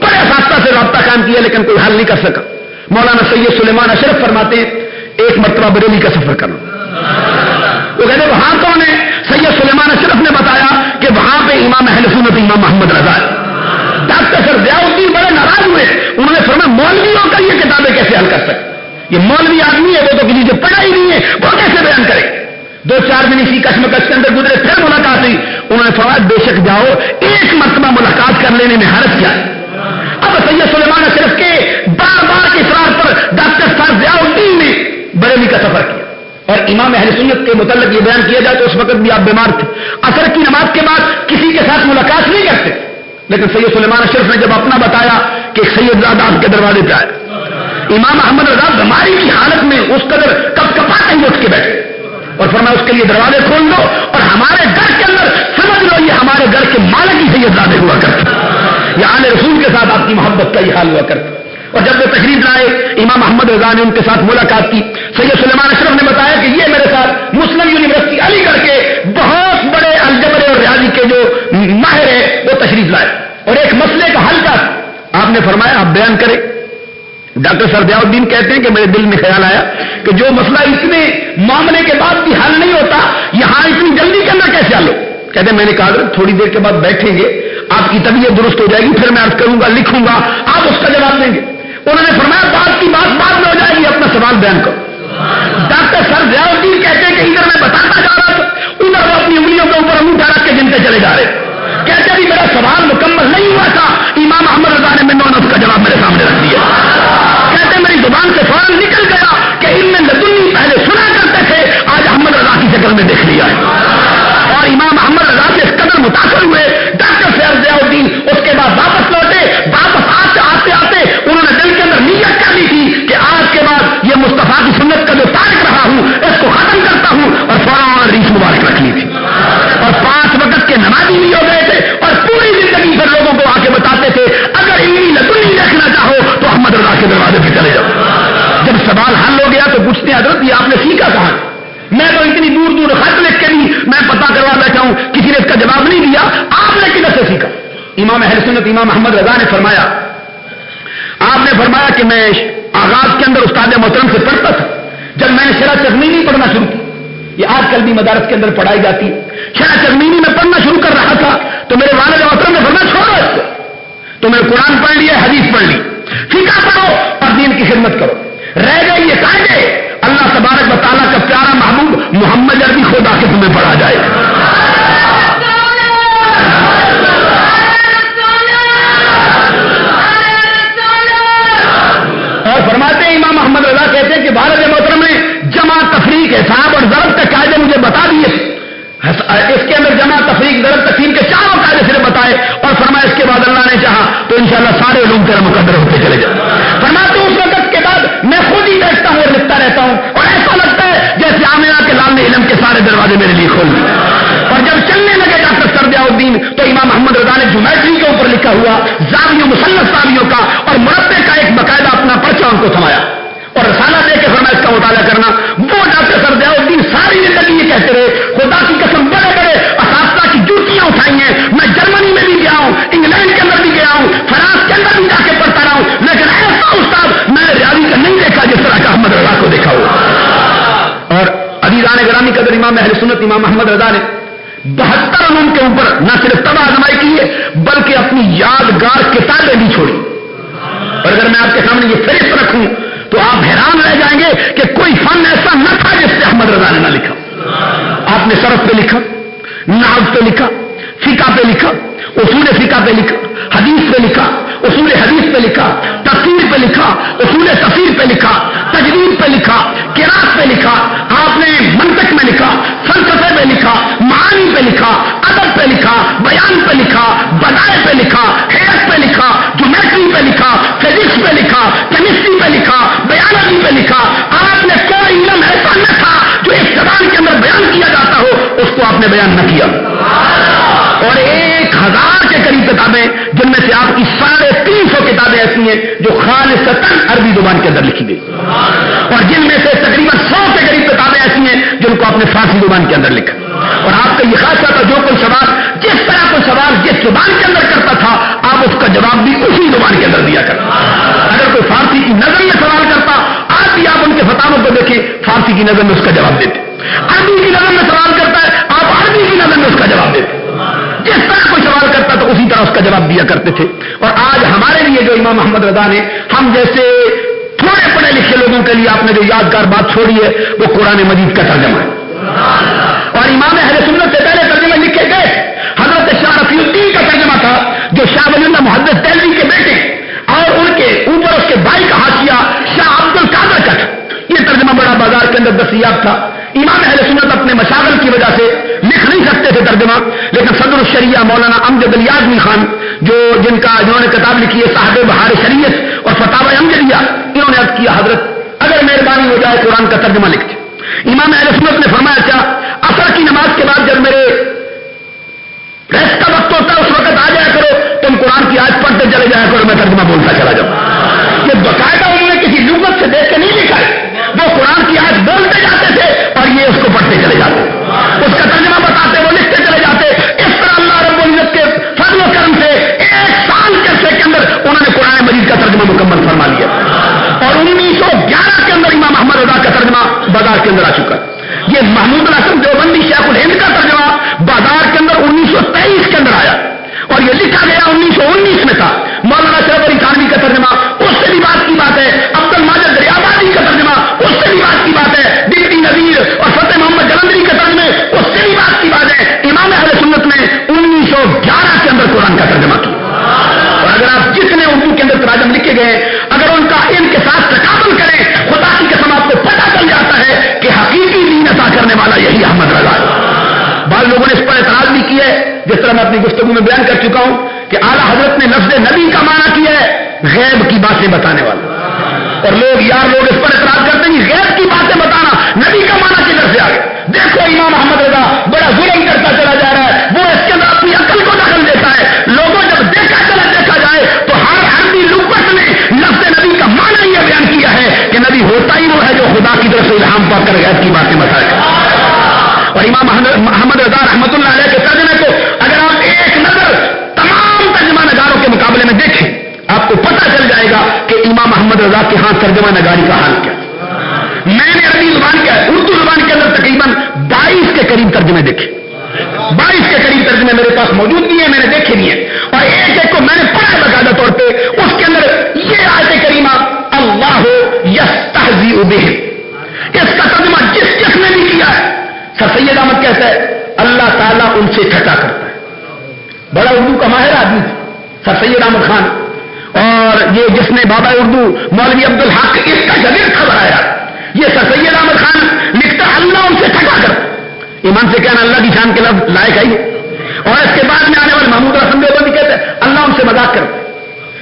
Speaker 4: بڑے اساتذہ سے رابطہ قائم کیا لیکن کوئی حل نہیں کر سکا۔ مولانا سید سلیمان اشرف فرماتے ہیں ایک مرتبہ بریلی کا سفر کرنا۔ وہ کہتے وہاں کون ہے؟ سید سلیمان اشرف نے بتایا کہ کہ وہاں پہ امام اہل سنت امام محمد رضا ڈاکٹر سر ضیاء الدین بڑے ناراض ہوئے. انہوں نے فرمایا مولویوں کا یہ کتابیں کیسے حل کر سکتے؟ یہ مولوی آدمی ہے، وہ تو کسی سے پڑھا ہی نہیں ہے، وہ کیسے بیان کرے؟ 2-4 دن اسی کشمکش کے اندر گزرے، پھر ملاقات ہوئی. انہوں نے فرمایا بے شک جاؤ، ایک مرتبہ ملاقات کر لینے میں حرج کیا ہے. اب سید سلیمان اشرف کے بار بار کے اصرار پر ڈاکٹر صاحب ضیاء الدین نے بریلی کا سفر کیا اور امام اہل سنت کے متعلق یہ بیان کیا جائے تو اس وقت بھی آپ بیمار تھے. عصر کی نماز کے بعد کسی کے ساتھ ملاقات نہیں کرتے، لیکن سید سلیمان اشرف نے جب اپنا بتایا کہ سید زادہ آپ کے دروازے پہ آئے، امام احمد رضا بیماری کی حالت میں اس قدر کپ کپا کہیں اٹھ کے بیٹھے اور فرمایا اس کے لیے دروازے کھول دو اور ہمارے گھر کے اندر سمجھ لو یہ ہمارے گھر کے مالک ہی سید زادے ہوا کرتے، یہ آل رسول کے ساتھ آپ کی محبت کا یہ حال ہوا کرتا. اور جب وہ تشریف لائے امام احمد رضا نے ان کے ساتھ ملاقات کی. سید سلیمان اشرف نے بتایا کہ یہ میرے ساتھ مسلم یونیورسٹی علی گڑھ کے بہت بڑے الجبر اور ریاضی کے جو ماہر ہے وہ تشریف لائے اور ایک مسئلے کا حل کر. آپ نے فرمایا آپ بیان کریں. ڈاکٹر سر ضیاء الدین کہتے ہیں کہ میرے دل میں خیال آیا کہ جو مسئلہ اتنے معاملے کے بعد بھی حل نہیں ہوتا یہاں اتنی جلدی کے اندر کیسے حل ہو. کہتے ہیں میں نے کہا تھوڑی دیر کے بعد بیٹھیں گے، آپ کی طبیعت درست ہو جائے گی، پھر میں عرض کروں گا، لکھوں گا، آپ اس کا جواب دیں گے. انہوں نے فرمایا بات کی بات بعد میں ہو جائے گی، اپنا سوال بیان کرو. ڈاکٹر سر ضیاء الدین کہتے ہیں کہ ادھر میں بتاتا جا رہا تھا، ادھر وہ اپنی انگلیوں کے اوپر انگوٹھا رکھ کے گنتے چلے جا رہے. کہتے ہیں میرا سوال مکمل نہیں ہوا تھا، امام احمد رضا نے منو اس کا جواب میرے سامنے رکھ دیا. کہتے ہیں میری زبان سے فوراً نکل گیا کہ علم لدنی پہلے سنا کرتے تھے، آج احمد رضا کی شکل میں دیکھ لیا ہے. اور امام احمد رضا سے اس قدر متاثر ہوئے ڈاکٹر سر ضیاء الدین اس کے بعد واپس لوٹے. واپس آتے آتے انہوں نے دل کے اندر نیت کر لی تھی کہ آج کے بعد یہ مصطفیٰ کی سنت کا جو تارک رہا ہوں اس کو ختم کرتا ہوں، اور فوراً ریس مبارک رکھ لی تھی. اور 5 وقت کے نمازی بھی ہو گئے تھے اور پوری زندگی پھر لوگوں کو آ کے بتاتے تھے اگر علمی لدنی دیکھنا چاہو تو احمد رضا کے دروازے پہ چلے جاؤ. جب سوال حل ہو گیا تو پوچھتے ہیں حضرت یہ آپ نے سیکھا کہاں؟ میں تو اتنی دور دور خط لکھ کے بھی میں پتہ کروا بیٹھا ہوں، کسی نے اس کا جواب نہیں دیا، آپ نے کدھر سے سیکھا؟ امام اہل سنت امام احمد رضا نے فرمایا، آپ نے فرمایا کہ میں آغاز کے اندر استاد محترم سے پڑھتا تھا. جب میں نے شرح تضمینی پڑھنا شروع کی، یہ آج کل بھی مدارس کے اندر پڑھائی جاتی ہے، شرح تضمینی میں پڑھنا شروع کر رہا تھا تو میرے والد محترم نے فرمایا چھوڑو اس کو، تو میں قرآن پڑھ لیا، حدیث پڑھ لی، فقہ پڑھو اور دین کی خدمت کرو. رہ گئے یہ قاعدے، اللہ تبارک و تعالیٰ کا پیارا محبوب محمد عربی خدا کے تمہیں پڑھا جائے. اور فرماتے ہیں امام محمد رضا کہتے ہیں کہ والد محترم نے جمع تفریق حساب اور ضرب کے قاعدے مجھے بتا دیے. اس کے اندر جمع تفریق ضرب تقسیم کے چاروں قاعدے سے بتائے اور فرمایا اس کے بعد اللہ نے چاہا تو انشاءاللہ سارے علوم تیرا مقدر ہوتے چلے جائیں. فرماتے اس وقت کے بعد میں خود ہی بیٹھتا ہوں اور لکھتا رہتا ہوں اور ایسا لگتا ہے جیسے آمینہ کے لال نے علم کے سارے دروازے میرے لیے کھول دیے. اور جب چلنے لگے ڈاکٹر سر ضیاء الدین تو امام محمد رضا نے جیومیٹری کے اوپر لکھا ہوا زاویوں مثلث زاویوں کا اور مربع کا ایک باقاعدہ اپنا پرچہ ان کو تھمایا اور رسالہ دے کے فرمایا اس کا مطالعہ کرنا. وہ ڈاکٹر سر ضیاء الدین ساری زندگی یہ کہتے رہے خدا کی قسم بڑے بڑے اساتذہ کی جوتیاں اٹھائی ہیں. میں جرمنی میں بھی گیا ہوں، انگلینڈ کے اندر بھی گیا ہوں، فرانس کے اندر بھی جا کے پڑھتا رہا ہوں، لیکن ایسا استاد میں نے ریاضی کا نہیں دیکھا جس طرح کا احمد رضا کو دیکھا ہوا. اور عزیزان گرامی قدر امام اہل سنت امام احمد رضا نے 72 علوم کے اوپر نہ صرف تباہ آزمائی کی ہے بلکہ اپنی یادگار کتابیں بھی چھوڑی. اور اگر میں آپ کے سامنے یہ فہرست رکھوں تو آپ حیران رہ جائیں گے کہ کوئی فن ایسا نہ تھا جس سے احمد رضا نے نہ لکھا. آپ نے صرف پہ لکھا، نحو پہ لکھا، فقہ پہ لکھا، اصول فقہ پہ لکھا، حدیث پہ لکھا، اصول حدیث پہ لکھا، تفسیر پہ لکھا، اصول تفسیر پہ لکھا، تجوید پہ لکھا، قرات پہ لکھا. آپ نے منطق میں لکھا، فلسفے پہ لکھا، معانی پہ لکھا، ادب پہ لکھا، بیان پہ لکھا، بدائع پہ لکھا، حیرت پہ لکھا، جیومیٹری پہ لکھا، فزکس پہ لکھا، کیمسٹری پہ لکھا، بایولوجی پہ لکھا. آپ نے کوئی علم ایسا نہ تھا جو اس زبان کے اندر بیان کیا جاتا ہو اس کو آپ نے بیان نہ کیا. اور 1000 کے قریب کتابیں جن میں سے آپ کی 350 کتابیں ایسی ہیں جو خالصتاً عربی زبان کے اندر لکھی گئی اور جن میں سے تقریباً 100 کے قریب کتابیں ایسی ہیں جن کو آپ نے فارسی زبان کے اندر لکھا. اور آپ کا یہ خاصہ تھا جو کوئی سوال جس طرح کوئی سوال جس زبان کے اندر کرتا تھا آپ اس کا جواب بھی اسی زبان کے اندر دیا کرتا. اگر کوئی فارسی کی نظر میں سوال کرتا آج بھی آپ ان کے فتاووں کو دیکھیں فارسی کی نظر میں اس کا جواب دیتے. عربی کی نظر میں سوال کرتا ہے آپ عربی کی نظر میں اس کا جواب دیتے. طرح اس کا جواب دیا کرتے تھے. اور آج ہمارے لیے جو امام محمد رضا نے ہم جیسے تھوڑے پڑھے لکھے لوگوں کے لیے آپ نے جو یادگار بات چھوڑی ہے وہ قرآن مجید کا ترجمہ ہے. اور امام اہل سنت سے پہلے ترجمے لکھے گئے حضرت شاہ رفیع الدین کا ترجمہ تھا جو شاہ ولی اللہ محدث دہلوی کے بیٹے اور ان کے اوپر اس کے بھائی کا حاشیہ شاہ عبد القادر کا تھا. یہ ترجمہ بڑا بازار کے اندر دستیاب تھا. امام اہل سنت اپنے مشاغل کی وجہ سے لکھ نہیں سکتے تھے ترجمہ, لیکن صدر الشریعہ مولانا امجد علی اعظمی خان جنہوں نے کتاب لکھی ہے صاحب بہار شریعت اور فتاوی امجدیہ, انہوں نے عرض کیا حضرت اگر مہربانی ہو جائے قرآن کا ترجمہ لکھ دیں. امام اہل سنت نے فرمایا اچھا عصر کی نماز کے بعد جب میرے ریسٹ کا وقت ہوتا ہے اس وقت آ جایا کرو, تم قرآن کی آیت پڑھتے چلے جایا کرو, میں ترجمہ بولتا چلا جاؤں. یہ باقاعدہ انہوں نے کسی لغت سے دیکھ کے نہیں لکھا ہے, وہ قرآن کی آیت بولتے جاتے تھے اور یہ اس کو پڑھتے چلے جاتے, اس کا ترجمہ بتاتے وہ لکھتے چلے جاتے. اس طرح اللہ رب العزت کے فضل و کرم سے 1 سال کے عرصے کے اندر انہوں نے قرآن مجید کا ترجمہ مکمل فرما لیا. اور 1911 کے اندر امام احمد رضا کا ترجمہ بازار کے اندر آ چکا. یہ محمود الحسن دیوبندی شیخ الہند کا ترجمہ بازار کے اندر 1923 کے اندر آیا اور یہ لکھا گیا 1919 میں تھا. مولانا اشرف علی تھانوی کا ترجمہ اس سے بھی بات کی بات ہے, عبد الماجد دریابادی کا ترجمہ اس سے بھی بات کی بات ہے, ڈپٹی نذیر اور فتح محمد جلندری کا ترجمہ اس سے بھی بات کی بات ہے. امام اہل سنت نے 1911 کے اندر قرآن کا ترجمہ کیا. اور اگر آپ جتنے اردو کے اندر تراجم لکھے گئے اگر ان کا ان کے ساتھ تقابل کریں, خدا کی قسم آپ کو پتہ چل جاتا ہے کہ حقیقی دین عطا کرنے والا یہی احمد رضا ہے. بعض لوگوں نے اس پر اعتراض بھی کیا ہے, جس طرح میں اپنی گفتگو میں بیان کر چکا ہوں کہ اعلیٰ حضرت نے لفظ نبی کا معنی کیا ہے غیب کی باتیں بتانے والا. اور لوگ اس پر اعتراض کرتے ہیں غیب کی باتیں بتانا نبی کا معنی کدھر سے آ گیا. دیکھو امام محمد رضا بڑا ظلم کرتا چلا جا رہا ہے, وہ اس کے اندر اپنی عقل کو دخل دیتا ہے. لوگوں جب دیکھا جائے تو ہر عربی لغت نے لفظ نبی کا معنی یہ بیان کیا ہے کہ نبی ہوتا ہی وہ ہے جو خدا کی طرف سے الہام پا کر غیب کی باتیں بتائے. اور امام محمد رضا رحمۃ اللہ علیہ کے ترجمے کو اگر آپ ایک نظر تمام ترجمہ نگاروں کے مقابلے میں دیکھیں آپ کو پتہ چل جائے گا کہ امام محمد رضا کے ہاں ترجمہ نگاری کا حال کیا. میں نے عربی زبان کے اردو زبان کے اندر تقریباً 22 کے قریب ترجمے دیکھے, 22 کے قریب ترجمے میرے پاس موجود بھی ہیں, میں نے دیکھے بھی ہیں. اور ایک کو میں نے پڑھا باقاعدہ طور پہ. اس کے اندر یہ آیت کریمہ اللہ یستہزئ بہم, اس کا ترجمہ جس نے بھی کیا ہے سر سید احمد کہتا ہے اللہ تعالیٰ ان سے ٹھٹا کرتا ہے. بڑا اردو کا ماہر آدمی تھا سر سید احمد خان, اور یہ جس نے بابا اردو مولوی عبد الحق اس کا شاگرد تھا بنایا, یہ سر سید احمد خان لکھتا اللہ ان سے ٹھٹا کرتا. ایمان سے کہنا اللہ کی شان کے لفظ لائق ہے یہ. اور اس کے بعد میں آنے والے محمود الحسن دیوبندی کہتے ہیں اللہ ان سے مذاق کرتا ہے.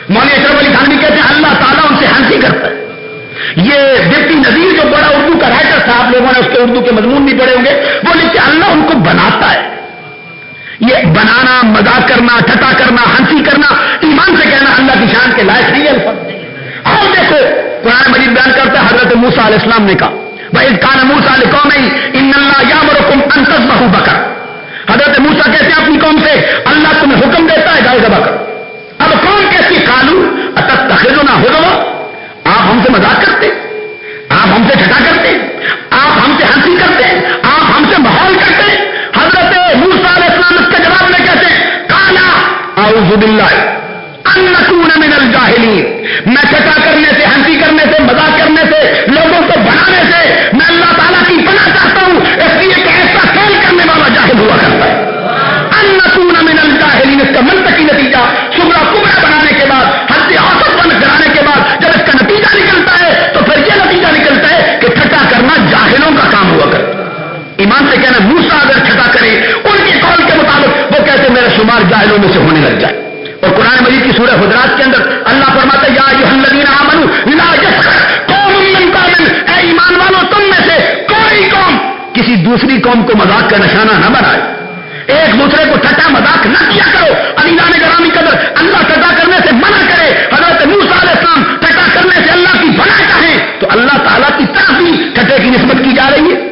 Speaker 4: مولوی اشرف علی تھانوی کہتے ہیں اللہ تعالیٰ ان سے ہنسی کرتا ہے. یہ ڈپٹی نذیر جو بڑا اردو کا رائٹر تھا, آپ لوگوں نے اس کے اردو کے مضمون بھی پڑھے ہوں گے, وہ لکھتے اللہ ان کو بناتا ہے. یہ بنانا, مذاق کرنا, ٹھٹا کرنا, ہنسی کرنا, ایمان سے کہنا اللہ کی شان کے لائق نہیں ہے الفاظ. اور دیکھو قرآن مجید بیان کرتا ہے حضرت موسیٰ علیہ السلام نے کہا وَإِذْ قَالَ مُوسَىٰ لِقَوْمِهِ إِنَّ اللَّهَ يَأْمُرُكُمْ أَن تَذْبَحُوا بَقَرَةً. حضرت موسیٰ کہتے ہیں اپنی قوم سے اللہ تمہیں حکم دیتا ہے گائے ذبح کرو. اب قوم کہتی قالوا أَتَتَّخِذُنَا هُزُوًا, آپ ہم سے مذاق کرتے, آپ ہم سے ٹھٹا کرتے, آپ ہم سے ہنسی کرتے, آپ ہم سے ماحول کرتے. حضرت موسیٰ علیہ السلام اس کے جواب میں کہتے ہیں قَالَ أَعُوذُ بِاللَّهِ أَن نَّكُونَ مِنَ الْجَاهِلِينَ. میں ٹھٹا کرنے سے, ہنسی کرنے سے, مذاق کرنے سے, لوگوں کو بنانے سے میں اللہ تعالیٰ کی پناہ چاہتا ہوں, اس لیے کہ ایسا فعل کرنے والا جاہل ہوا کرتا ہے. أن نَّكُونَ مِنَ الْجَاهِلِينَ, اس کا منطقی نتیجہ صغرا کبرا بنانے کے بعد, حد اوسط بنانے کے بعد جب اس کا نتیجہ نکلتا ہے تو پھر یہ نتیجہ نکلتا ہے کہ ٹھٹا کرنا جاہلوں کا کام ہوا کرتا ہے. ایمان سے کہنا موسیٰ اگر ٹھٹا کرے ان کے قول کے مطابق وہ کہتے میرا شمار جاہلوں میں سے ہونے لگ جائے. اور قرآن مجید کی سورہ حجرات کے اندر اللہ فرماتا ہے یا ایھا الذین آمنوا لا یسخر قوم من قوم, اے ایمان والو تم میں سے کوئی قوم کسی دوسری قوم کو مذاق کا نشانہ نہ بنائے, ایک دوسرے کو ٹھٹا مذاق نہ کیا کرو. عزیزان گرامی قدر اللہ ٹھٹا کرنے سے منع کرے, حضرت موسیٰ علیہ السلام ٹھٹا کرنے سے اللہ کی پناہ چاہیں تو اللہ تعالیٰ کی طرف بھی ٹھٹے کی نسبت کی جا رہی ہے.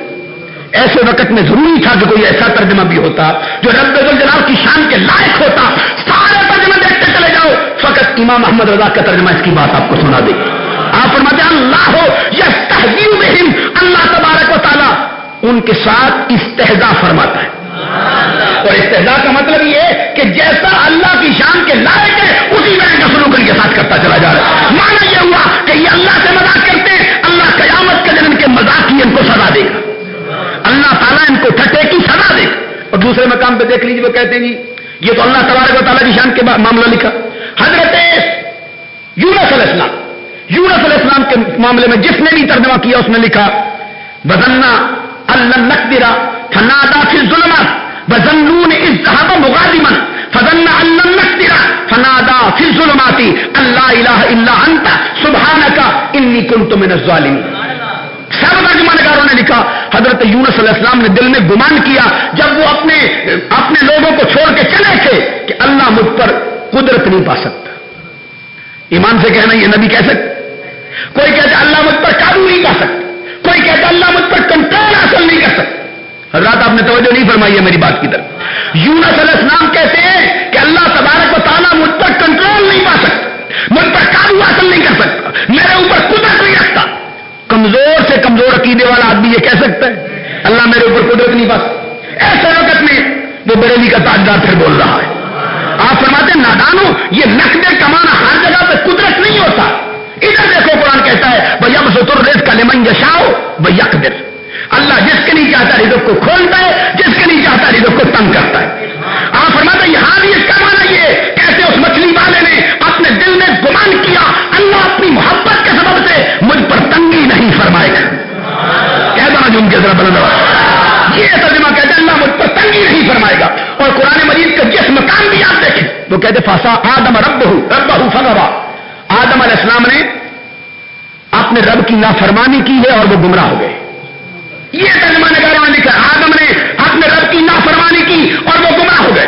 Speaker 4: ایسے وقت میں ضروری تھا کہ کوئی ایسا ترجمہ بھی ہوتا جو رب ذوالجلال کی شان کے لائق ہوتا. سارے ترجمے دیکھتے چلے جاؤ, فقط امام محمد رضا کا ترجمہ اس کی بات آپ کو سنا دے. آپ فرماتے ہیں اللہ یستہزئ بہم, اللہ تبارک و تعالیٰ ان کے ساتھ استہزاء فرماتا ہے. اور استہزاء کا مطلب یہ ہے کہ جیسا اللہ کی شان کے لائق ہے اسی طرح کا سلوک ان کے ساتھ کرتا چلا جا رہا ہے. مانا یہ ہوا کہ یہ اللہ سے مذاق کرتے ہیں، اللہ قیامت کے دن ان کے مذاق کی ان کو سزا دے گا، اللہ تعالیٰ ان کو ٹھٹے کی سزا دے گا. اور دوسرے مقام پہ دیکھ لیجیے، وہ کہتے ہیں جی یہ تو اللہ تبارک و تعالیٰ کی شان کے معاملہ لکھا. حضرت یونس علیہ السلام کے معاملے میں جس نے بھی ترجمہ کیا اس نے لکھا وَظَنَّ أَن لَّن نَّقْدِرَ فَنَادَىٰ فِي الظُّلُمَاتِ وَظَنُّونِ إِذ ذَّهَبَ مُغَاضِبًا فَظَنَّ أَن لَّن نَّقْدِرَ فَنَادَىٰ فِي الظُّلُمَاتِ أَن لَّا إِلَٰهَ إِلَّا أَنتَ سُبْحَانَكَ إِنِّي كُنتُ مِنَ الظَّالِمِينَ. سب ترجمہ نگاروں نے لکھا حضرت یونس علیہ السلام نے دل میں گمان کیا جب وہ اپنے لوگوں کو چھوڑ کے چلے تھے کہ اللہ مجھ پر قدرت نہیں پا سکتا. ایمان سے کہنا یہ نبی کہہ سکتا. کوئی کہتا اللہ مجھ پر قابو نہیں پا سکتا، کوئی کہتا اللہ مجھ پر کنٹرول حاصل نہیں کر سکتا. حضرات آپ نے توجہ نہیں فرمائی ہے میری بات کی طرف. یونس علیہ السلام کہتے ہیں کہ اللہ تبارک و تعالیٰ مجھ پر کنٹرول نہیں پا سکتا، مجھ پر قابو حاصل نہیں کر سکتا، میرے اوپر قدرت نہیں رکھتا. کمزور سے کمزور عقیدے والا آدمی یہ کہہ سکتا ہے اللہ میرے اوپر قدرت نہیں پا سکتا. ایسے وقت میں وہ بریلی کا تاجدار پھر بول رہا ہے. آپ فرماتے ہیں نادانو یہ نقد کمانا ہر جگہ پہ قدرت نہیں ہوتا. ادھر دیکھو قرآن کہتا ہے وَيَبْسُطُ الرِّزْقَ لِمَن يَشَاءُ وَيَقْدِرُ. اللہ جس کے نہیں چاہتا رزق کو کھولتا ہے، جس کے نہیں چاہتا رزق کو تنگ کرتا ہے. آپ فرماتے ہیں یہاں بھی اس کا معنی یہ کہتے اس مچھلی والے نے اپنے دل میں گمان کیا اللہ اپنی محبت کے سبب سے مجھ پر تنگی نہیں فرمائے گا. کہہ دو جم کے ذرا بلند یہ ترجمہ کہتے ہیں اللہ مجھ پر تنگی نہیں فرمائے گا. اور قرآن مجید کا جس مقام بھی آپ دیکھیں وہ کہتے فاسا آدم ربہ فغوا. آدم علیہ السلام نے اپنے رب کی نافرمانی کی ہے اور وہ گمراہ ہو گئے. یہ ترجمہ نگاروں نے لکھا آدم نے اپنے رب کی نافرمانی کی اور وہ گمراہ ہو گئے.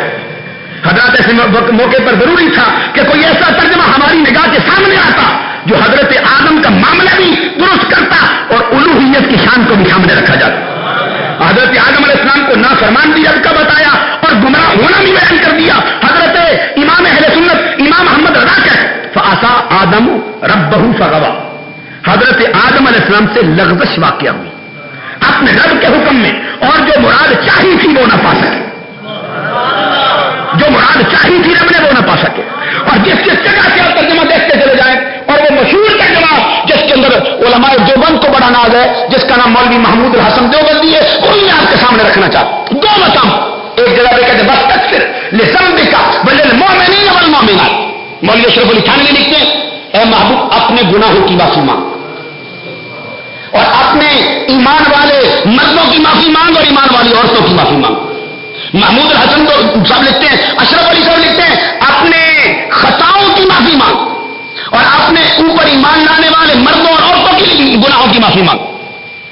Speaker 4: حضرات ایسے موقع پر ضروری تھا کہ کوئی ایسا ترجمہ ہماری نگاہ کے سامنے آتا جو حضرت آدم کا معاملہ بھی درست کرتا اور الوہیت کی شان کو بھی سامنے رکھا جاتا. حضرت آدم علیہ السلام کو نافرمان بھی رب کا بتایا اور گمراہ ہونا بھی بیان کر دیا. حضرت امام اہل سنت امام احمد رضا کہتے فعصى آدم ربہ فغوا. حضرت آدم علیہ السلام سے لغزش واقع ہوئی اپنے رب کے حکم میں اور جو مراد چاہی تھی وہ نہ پا سکے. جو مراد چاہی تھی رب نے وہ نہ پا سکے. اور جس جگہ سے آپ ترجمہ دیکھتے چلے جائیں اور وہ مشہور ترجمہ جس کے اندر علماء دیوبند کو بڑا ناز ہے جس کا نام مولوی محمود الحسن دیوبندی ہے وہی میں آپ کے سامنے رکھنا چاہتا ہوں. دو مقام ایک جگہ پہ کہتے بستغفر لذنبک وللمؤمنین والمؤمنات. مولوی اشرف علی تھانوی لکھتے ہیں اے محبوب اپنے گناہوں کی معافی مانگ اور اپنے ایمان والے مردوں کی معافی مانگ اور ایمان والی عورتوں کی معافی مانگ. محمود الحسن کو صاحب لکھتے ہیں اشرف علی صاحب لکھتے ہیں اپنے خطاؤں کی معافی مانگ اور اپنے اوپر ایمان لانے والے مردوں اور عورتوں کی گناہوں کی معافی مانگ.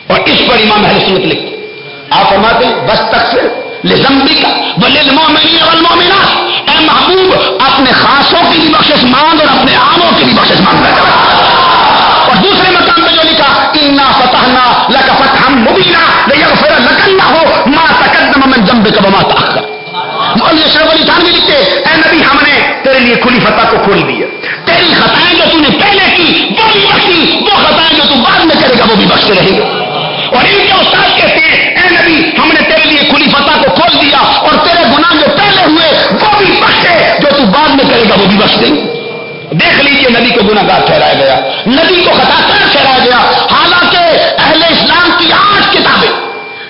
Speaker 4: اور اس پر امام اہل سنت لکھتے ہیں آپ فرماتے ہیں بستغفر لذنبک وللمؤمنین والمؤمنات. اے محبوب اپنے خاصوں کی بھی بخشش مانگ اور اپنے عاموں کی بھی بخشش مانگ. اور دوسرے مقام پہ جو لکھا انا فتحنا لک فتحا مبینا لیغفر لک اللہ ما تقدم من ذنبک وما تأخر. مولوی اشرف علی تھانوی لکھتے اے نبی ہم نے تیرے لیے کھلی فتح کو کھول دی ہے. تیری خطائیں جو تو نے پہلے کی وہ بھی بخشی، وہ خطائیں جو تو بعد میں کرے گا وہ بھی بخشتے رہے گا. اور ان کے استاد کہتے ہیں اے نبی ہم نے تیرے لیے کھلی فتح کو کھول دیا اور تیرے گناہ جو پہلے ہوئے وہ بھی بخشے، جو تو بعد میں کرے گا وہ بھی بخش دیں. دیکھ لیجئے نبی کو گناہ گار ٹھہرایا گیا، نبی کو خطا کار ٹھہرایا گیا. حالانکہ اہل اسلام کی 8 کتابیں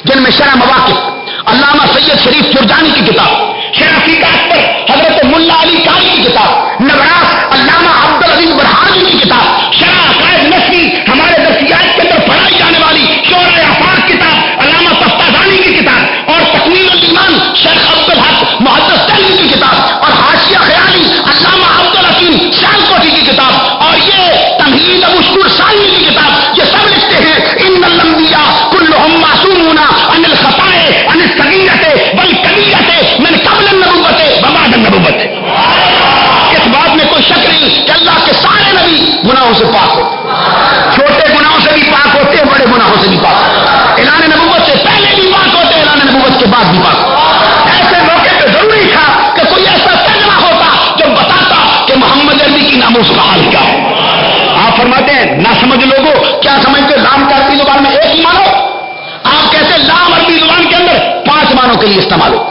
Speaker 4: جن میں شرح مواقف علامہ سید شریف جرجانی کی کتاب، شرح فقہ پر حضرت ملا علی قاری کی کتاب، نوراس علامہ عبدالعزیز برہانی کی کتاب، شرح عقائد نسوی ہمارے درسیات کے اندر پڑھائی جانے والی شورۂ آفاق کتاب علامہ تفتازانی کی کتاب، اور تکمیل الایمان شیخ عبدالحق محدث دہلوی کی کتاب، اور حاشیہ خیالی علامہ عبدالحکیم سیالکوٹی کی کتاب، اور یہ تمہید ابو شکور ثانی کی کتاب. یہ سب لکھتے ہیں ان الانبیاء کلهم معصومون عن الخطاء عن الصغیرۃ والکبیرۃ من قبل النبوۃ وبعد النبوۃ. اس بات میں کوئی شک نہیں کہ اللہ کے سارے نبی گناہوں سے پاک ہوتے، چھوٹے گناہوں سے بھی پاک ہوتے، بڑے گناہوں سے بھی پاک ہوتے، اعلان نبوت سے پہلے بھی پاک ہوتے، اعلان نبوت کے بعد بھی پاک ہوتے. ایسے موقع پہ ضروری تھا کہ کوئی ایسا ترجمہ ہوتا جو بتاتا کہ محمد عربی کی ناموس کا حال کیا ہے. آپ فرماتے ہیں نہ سمجھ لوگوں کیا سمجھتے لام کا عربی زبان میں ایک ہی مانو. آپ کہتے لام عربی زبان کے اندر 5 معنوں کے لیے استعمال ہو.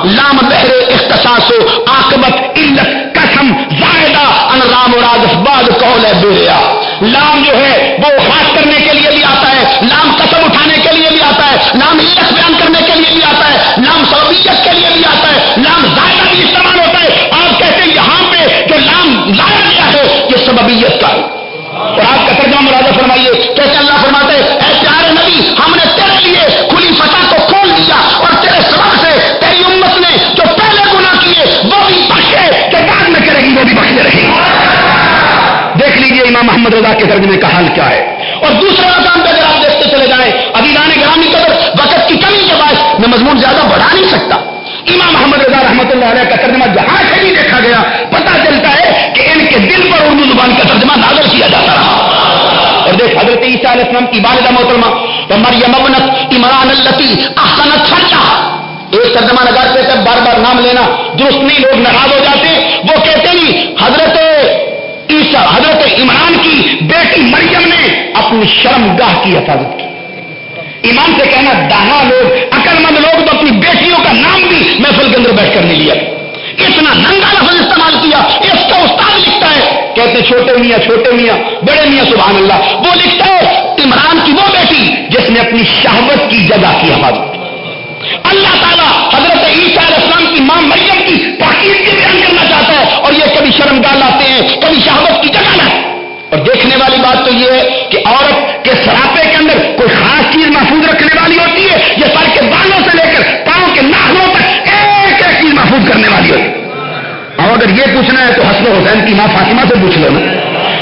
Speaker 4: لام بہر اختصاص و عاقبت علت قسم زائدہ ان رام مراد بعد قول ہے بیریا. لام جو ہے وہ خاص کرنے کے لیے بھی آتا ہے, لام قسم اٹھانے کے لیے بھی آتا ہے, لام علت بیان کرنے کے لیے بھی آتا ہے, لام سببیت کے لیے بھی آتا ہے, لام زائدہ بھی استعمال ہوتا ہے. آپ کہتے ہیں یہاں پہ جو لام لایا گیا ہے یہ سببیت کا ہے. اور آپ کا ترجمہ مرادہ فرمائیے. کیسے اللہ فرماتے ہیں اے پیارے نبی ہم نے تیرے لیے کھلی فتح کو کھول دیا اور تیرے سبب سے تیری امت نے جو پہلے گناہ کیے وہ بھی بخشے, جو بعد میں کرے گی وہ بھی بخشتے رہے گی. دیکھ لیجئے امام محمد رضا کے ترجمے کا حال کیا ہے. اور دوسرے مقام پہ اگر آپ دیکھتے چلے جائیں, عزیزان گرامی قدر وقت کی کمی کے باعث میں مضمون زیادہ بڑھا نہیں سکتا. امام محمد رضا رحمۃ اللہ علیہ کا ترجمہ جہاں سے بھی دیکھا گیا پتہ چلتا ہے کہ ان کے دل پر اردو زبان کا ترجمہ نازل کیا جاتا رہا. اور دیکھ حضرت عیسیٰ علیہ السلام کی والدہ محترمہ مریم ابنت عمران التی احسنت فرجها, ایک ترجمہ نگار کہتے ہیں بار بار نام لینا درست نہیں, لوگ ناراض ہو جاتے. وہ کہتے ہیں حضرت عیسیٰ حضرت عمران کی بیٹی مریم نے اپنی شرمگاہ کی حفاظت کی. ایمان سے کہنا دانا لوگ عقل مند لوگ تو اپنی بیٹیوں کا نام بھی محفل کے اندر بیٹھ کر نہیں لیا, اتنا ننگا لفظ استعمال کیا. اس کا استاد لکھتا ہے, کہتے چھوٹے میاں بڑے میاں سبحان اللہ, وہ لکھتا ہے عمران کی وہ بیٹی جس نے اپنی شہوت کی جگہ کی حفاظت کی. اللہ تعالیٰ حضرت عیسیٰ علیہ السلام کی ماں مریم کی پاکیزگی بیان کرنا چاہتا ہے اور یہ کبھی شرمگاہ لاتے ہیں کبھی شہوت کی جگہ لاتے ہیں. اور دیکھنے والی بات تو یہ ہے کہ عورت کے سراپے کے اندر کوئی خاص چیز محفوظ رکھنے والی ہوتی ہے, یہ سر کے بالوں سے لے کر پاؤں کے ناخنوں تک ایک ایک چیز محفوظ کرنے والی ہوتی ہے. اور اگر یہ پوچھنا ہے تو حسن حسین کی ماں فاطمہ سے پوچھ لو نا.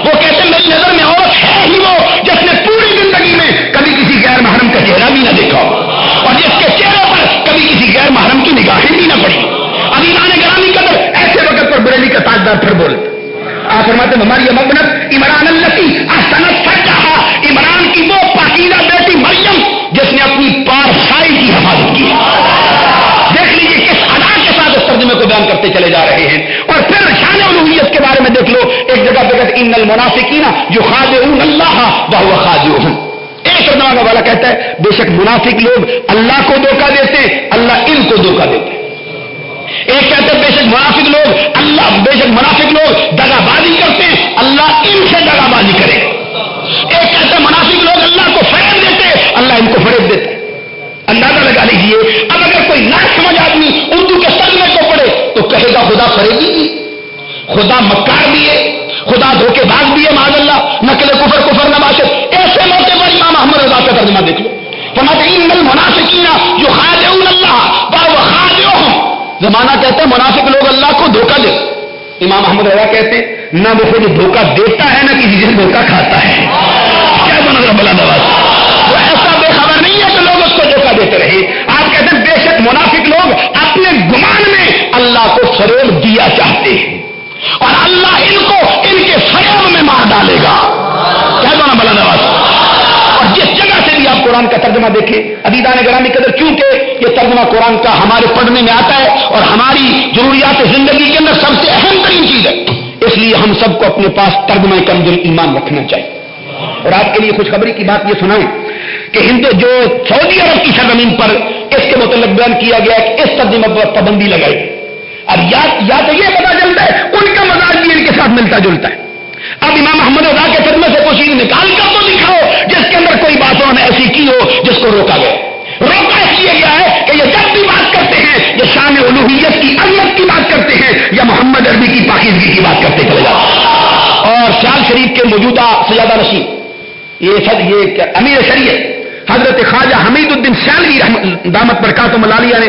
Speaker 4: وہ کہتے ہیں میری نظر میں عورت ہے ہی وہ جس نے پوری زندگی میں کبھی کسی غیر محرم کا چہرہ بھی نہ دیکھا اور جس کے چہرے پر کبھی کسی غیر محرم کی نگاہیں بھی نہ پڑی. عزیزان گرامی قدر ایسے وقت پر بریلی کا تاجدار پھر بولے آپ فرماتے ہیں مریم ابنت عمران التی احسنت فرجها, عمران کی وہ پاکیزہ بیٹی مریم جس نے اپنی پارسائی کی حفاظت کی. دیکھ لیجیے کس ادا کے ساتھ اس ترجمے کو بیان کرتے چلے جا رہے ہیں. اور پھر شان الوہیت کے بارے میں دیکھ لو, ایک جگہ پہ کہتے ان المنافقین یخادعون اللہ وهو خادعهم. ایک ترجمہ والا کہتا ہے بے شک منافق لوگ اللہ کو دھوکہ دیتے ہیں, اللہ ان کو دھوکہ دیتے ہیں. ایک کہتے ہیں بے شک منافق لوگ دغا بازی کرتے ہیں, اللہ ان سے دغا بازی کرے. ایک کہتے ہیں منافق لوگ اللہ کو فریب دیتے ہیں, اللہ ان کو فریب دیتے. اندازہ لگا لیجیے. اب اگر کوئی نہ سمجھ آدمی اردو کے ترجمے کو پڑھے تو کہے گا خدا فریبی بھی, خدا مکار بھی ہے, خدا دھوکے باز بھی ہے, معاذ اللہ نقل کفر نہ باشد. ایسے موقع پر امام احمد رضا کا ترجمہ دیکھ لو. فرماتے ہیں ان المنافقین یخادعون اللہ وهو خادعهم. زمانہ کہتے ہیں منافق لوگ اللہ کو دھوکہ دے. امام احمد رضا کہتے ہیں نہ وہ خود دھوکہ دیتا ہے نہ کسی سے دھوکہ کھاتا ہے. کیا بنا رہا بلند آواز, وہ ایسا بے خبر نہیں ہے کہ لوگ اس کو دھوکہ دیتے رہے. آپ کہتے ہیں بے شک منافق لوگ اپنے گمان میں اللہ کو فریب دیا چاہتے ہیں اور اللہ ان کو ان کے فریب میں مار ڈالے گا. کیا بنا بلند آواز. اور جس جگہ سے بھی آپ قرآن کا ترجمہ دیکھیں عزیزان گرامی قدر, چونکہ یہ ترجمہ قرآن کا ہمارے پڑھنے میں آتا ہے اور ہماری ضروریات زندگی کے اندر سب سے اہم ترین چیز ہے, اس لیے ہم سب کو اپنے پاس ترجمہ کمزور ایمان رکھنا چاہیے. اور آپ کے لیے خوشخبری کی بات یہ سنائیں کہ جو سعودی عرب کی سرزمین پر اس کے متعلق بیان کیا گیا کہ اس ترجمے پر پابندی لگائی. اب یا تو یہ پتا چلتا ہے ان کا مزاج بھی ان کے ساتھ ملتا جلتا ہے. اب امام احمد رضا کے ترجمے سے کوئی چیز نکال کر تو دکھاؤ جس کے اندر کوئی بات انہوں نے ایسی کی ہو جس کو روکا گیا. روکا اس لیے گیا ہے کہ یہ جب بھی بات کرتے ہیں یہ شان الوہیت کی عظمت کی بات کرتے ہیں یا محمد عربی کی پاکیزگی کی بات کرتے چلے جاتے ہیں. اور سیال شریف کے موجودہ سیادہ نشین یہ امیر شریعت حضرت خواجہ حمید الدین سیالوی دامت برکاتہم العالیہ نے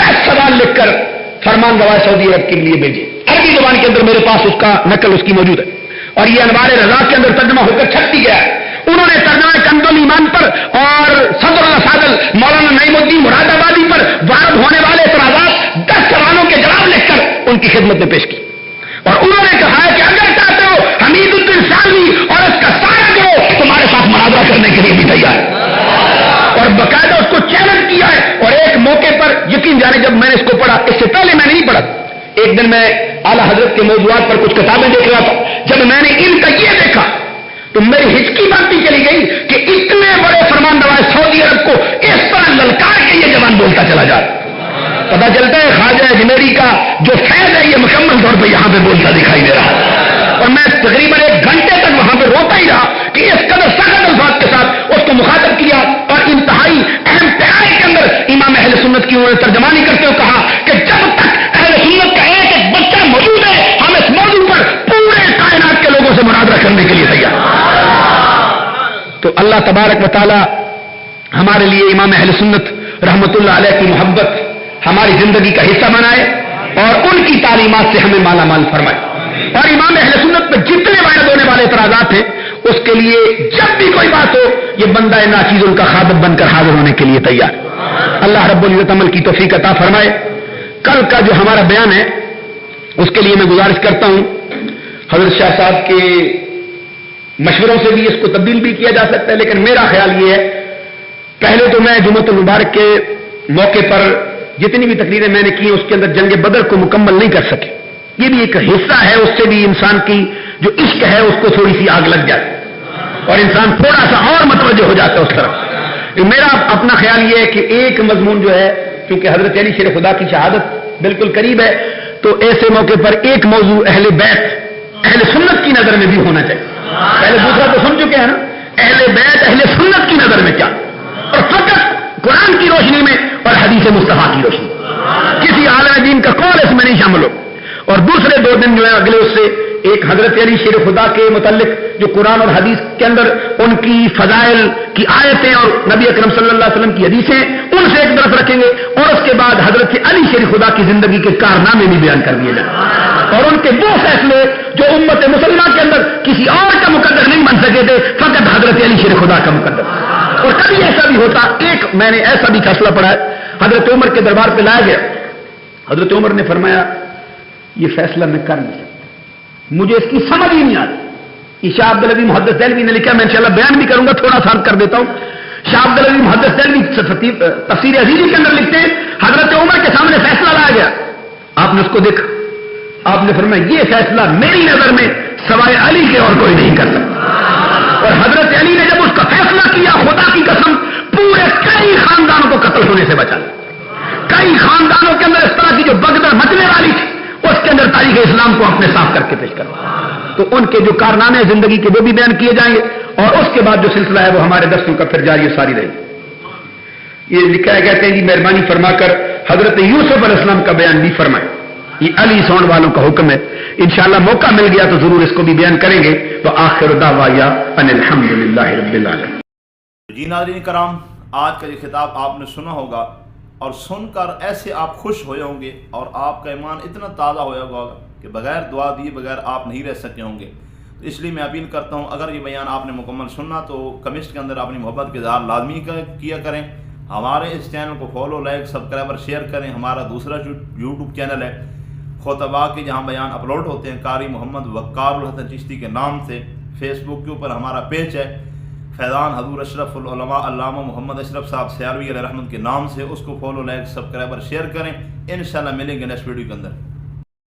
Speaker 4: 10 سوال لکھ کر فرمان روائے سعودی عرب کے لیے بھیجے. عربی زبان کے اندر میرے پاس اس کا نقل اس کی موجود ہے اور یہ انوار رضا کے اندر ترجمہ ہو کر چھپ بھی گیا ہے. انہوں نے ترجمہ کنز الایمان پر اور صدر الاسادل مولانا نعیم الدین مراد آبادی پر وارد ہونے والے اعتراضات 10 سوالوں کے جواب لکھ کر ان کی خدمت میں پیش کی اور انہوں نے کہا ہے کہ اگر چاہتے ہو حمید الدین سیالوی اور اس کا سارا گروہ تمہارے ساتھ مناظرہ کرنے کے لیے بھی تیار ہے اور باقاعدہ اس کو چیلنج کیا ہے. اور ایک موقع پر یقین جانے جب میں نے اس کو پڑھا, اس سے پہلے میں نہیں پڑھا, ایک دن میں اعلیٰ حضرت کے موضوعات پر کچھ کتابیں دیکھ رہا تھا, جب میں نے ان کا یہ دیکھا تو میری ہچکی بانٹی چلی گئی کہ اتنے بڑے فرمان روائے سعودی عرب کو اس طرح للکار کے یہ جوان بولتا چلا جا رہا. پتا چلتا ہے خواجہ اجمیری کا جو فیض ہے یہ مکمل طور پہ یہاں پہ بولتا دکھائی دے رہا ہے، اور میں تقریباً 1 گھنٹے تک وہاں پہ روتا ہی رہا کہ اس قدر سخت الفاظ کے ساتھ اس کو مخاطب کیا، اور انتہائی اہم پیرائی کے اندر امام اہل سنت کی انہوں نے ترجمانی کرتے ہوئے کہا کہ جب تک اہل سنت کا ایک ایک بچہ موجود ہے ہم اس موضوع پر پورے کائنات کے لوگوں سے مناظرہ کرنے کے لیے تیار۔ تو اللہ تبارک و تعالی ہمارے لیے امام اہل سنت رحمت اللہ علیہ کی محبت ہماری زندگی کا حصہ بنائے اور ان کی تعلیمات سے ہمیں مالا مال فرمائے، اور امام اہل سنت پہ جتنے وارد ہونے والے اعتراضات ہیں اس کے لیے جب بھی کوئی بات ہو یہ بندہ ناچیز ان کا خادم بن کر حاضر ہونے کے لیے تیار۔ اللہ رب العزت عمل کی توفیق عطا فرمائے۔ کل کا جو ہمارا بیان ہے اس کے لیے میں گزارش کرتا ہوں حضرت شاہ صاحب کے مشوروں سے بھی اس کو تبدیل بھی کیا جا سکتا ہے، لیکن میرا خیال یہ ہے پہلے تو میں جمعۃ المبارک کے موقع پر جتنی بھی تقریریں میں نے کی اس کے اندر جنگ بدر کو مکمل نہیں کر سکے، یہ بھی ایک حصہ ہے، اس سے بھی انسان کی جو عشق ہے اس کو تھوڑی سی آگ لگ جاتی اور انسان تھوڑا سا اور متوجہ ہو جاتا ہے اس طرف۔ میرا اپنا خیال یہ ہے کہ ایک مضمون جو ہے کیونکہ حضرت علی شیر خدا کی شہادت بالکل قریب ہے تو ایسے موقع پر ایک موضوع اہل بیت اہل سنت کی نظر میں بھی ہونا چاہیے۔ پہلے دوسرا تو سن چکے ہیں نا، اہل بیت اہل سنت کی نظر میں کیا، اور فقط قرآن کی روشنی میں اور حدیث مصطفیٰ کی روشنی، کسی عالم دین کا قول اس میں نہیں شامل ہو۔ اور دوسرے 2 دن جو ہے اگلے اس سے ایک حضرت علی شیر خدا کے متعلق جو قرآن اور حدیث کے اندر ان کی فضائل کی آیتیں اور نبی اکرم صلی اللہ علیہ وسلم کی حدیثیں ان سے ایک طرف رکھیں گے، اور اس کے بعد حضرت علی شیر خدا کی زندگی کے کارنامے بھی بیان کر دیے جائیں اور ان کے وہ فیصلے جو امت مسلمہ کے اندر کسی اور کا مقدر نہیں بن سکے تھے، فقط حضرت علی شیر خدا کا مقدر۔ اور کبھی ایسا بھی ہوتا، ایک میں نے ایسا بھی فیصلہ پڑھا ہے، حضرت عمر کے دربار پہ لایا گیا، حضرت عمر نے فرمایا یہ فیصلہ میں کر نہیں سکتا، مجھے اس کی سمجھ ہی نہیں آتی۔ شاہ عبد العزیز محدث دہلوی نے لکھا، میں انشاءاللہ بیان بھی کروں گا، تھوڑا سا کر دیتا ہوں۔ شاہ عبد العزیز محدث دہلوی تفسیر عزیزی کے اندر لکھتے ہیں حضرت عمر کے سامنے فیصلہ لایا گیا، آپ نے اس کو دیکھا، آپ نے فرمایا یہ فیصلہ میری نظر میں سوائے علی کے اور کوئی نہیں کر سکتا۔ اور حضرت علی نے جب اس کا فیصلہ کیا، خدا کی قسم پورے کئی خاندانوں کو قتل ہونے سے بچا، کئی خاندانوں کے اندر اس طرح کی جو بغدر مچنے والی تھی اس کے اندر تاریخ اسلام کو اپنے صاف کر کے پیش کر۔ تو ان کے جو کارنامے زندگی کے وہ بھی بیان کیے جائیں گے، اور اس کے بعد جو سلسلہ ہے وہ ہمارے درسوں کا پھر جاری ساری رہے گی۔ یہ لکھا ہے، کہتے ہیں جی مہربانی فرما کر حضرت یوسف علیہ السلام کا بیان بھی فرمائیں، یہ علی سون والوں کا حکم ہے، انشاءاللہ موقع مل گیا تو ضرور اس کو بھی بیان کریں گے۔ تو آخر دعوایا ان الحمدللہ رب العالمین۔
Speaker 1: جی ناظرین کرام، آج کا یہ خطاب آپ نے سنا ہوگا اور سن کر ایسے آپ خوش ہوئے ہوں گے اور آپ کا ایمان اتنا تازہ ہویا ہوگا کہ بغیر دعا دیے بغیر آپ نہیں رہ سکتے ہوں گے۔ تو اس لیے میں اپیل کرتا ہوں اگر یہ بیان آپ نے مکمل سننا تو کمنٹس کے اندر اپنی محبت کے اظہار لازمی کیا کریں، ہمارے اس چینل کو فالو، لائک، سبسکرائب اور شیئر کریں۔ ہمارا دوسرا جو یوٹیوب چینل ہے خطبہ کے جہاں بیان اپلوڈ ہوتے ہیں قاری محمد وقار الحسن چشتی کے نام سے، فیس بک کے اوپر ہمارا پیج ہے فیضان حضور اشرف العلماء علامہ محمد اشرف صاحب سیالوی علیہ رحمت کے نام سے، اس کو فالو، لائک، سبسکرائب اور شیئر کریں۔ انشاءاللہ ملیں گے نیکسٹ ویڈیو کے اندر۔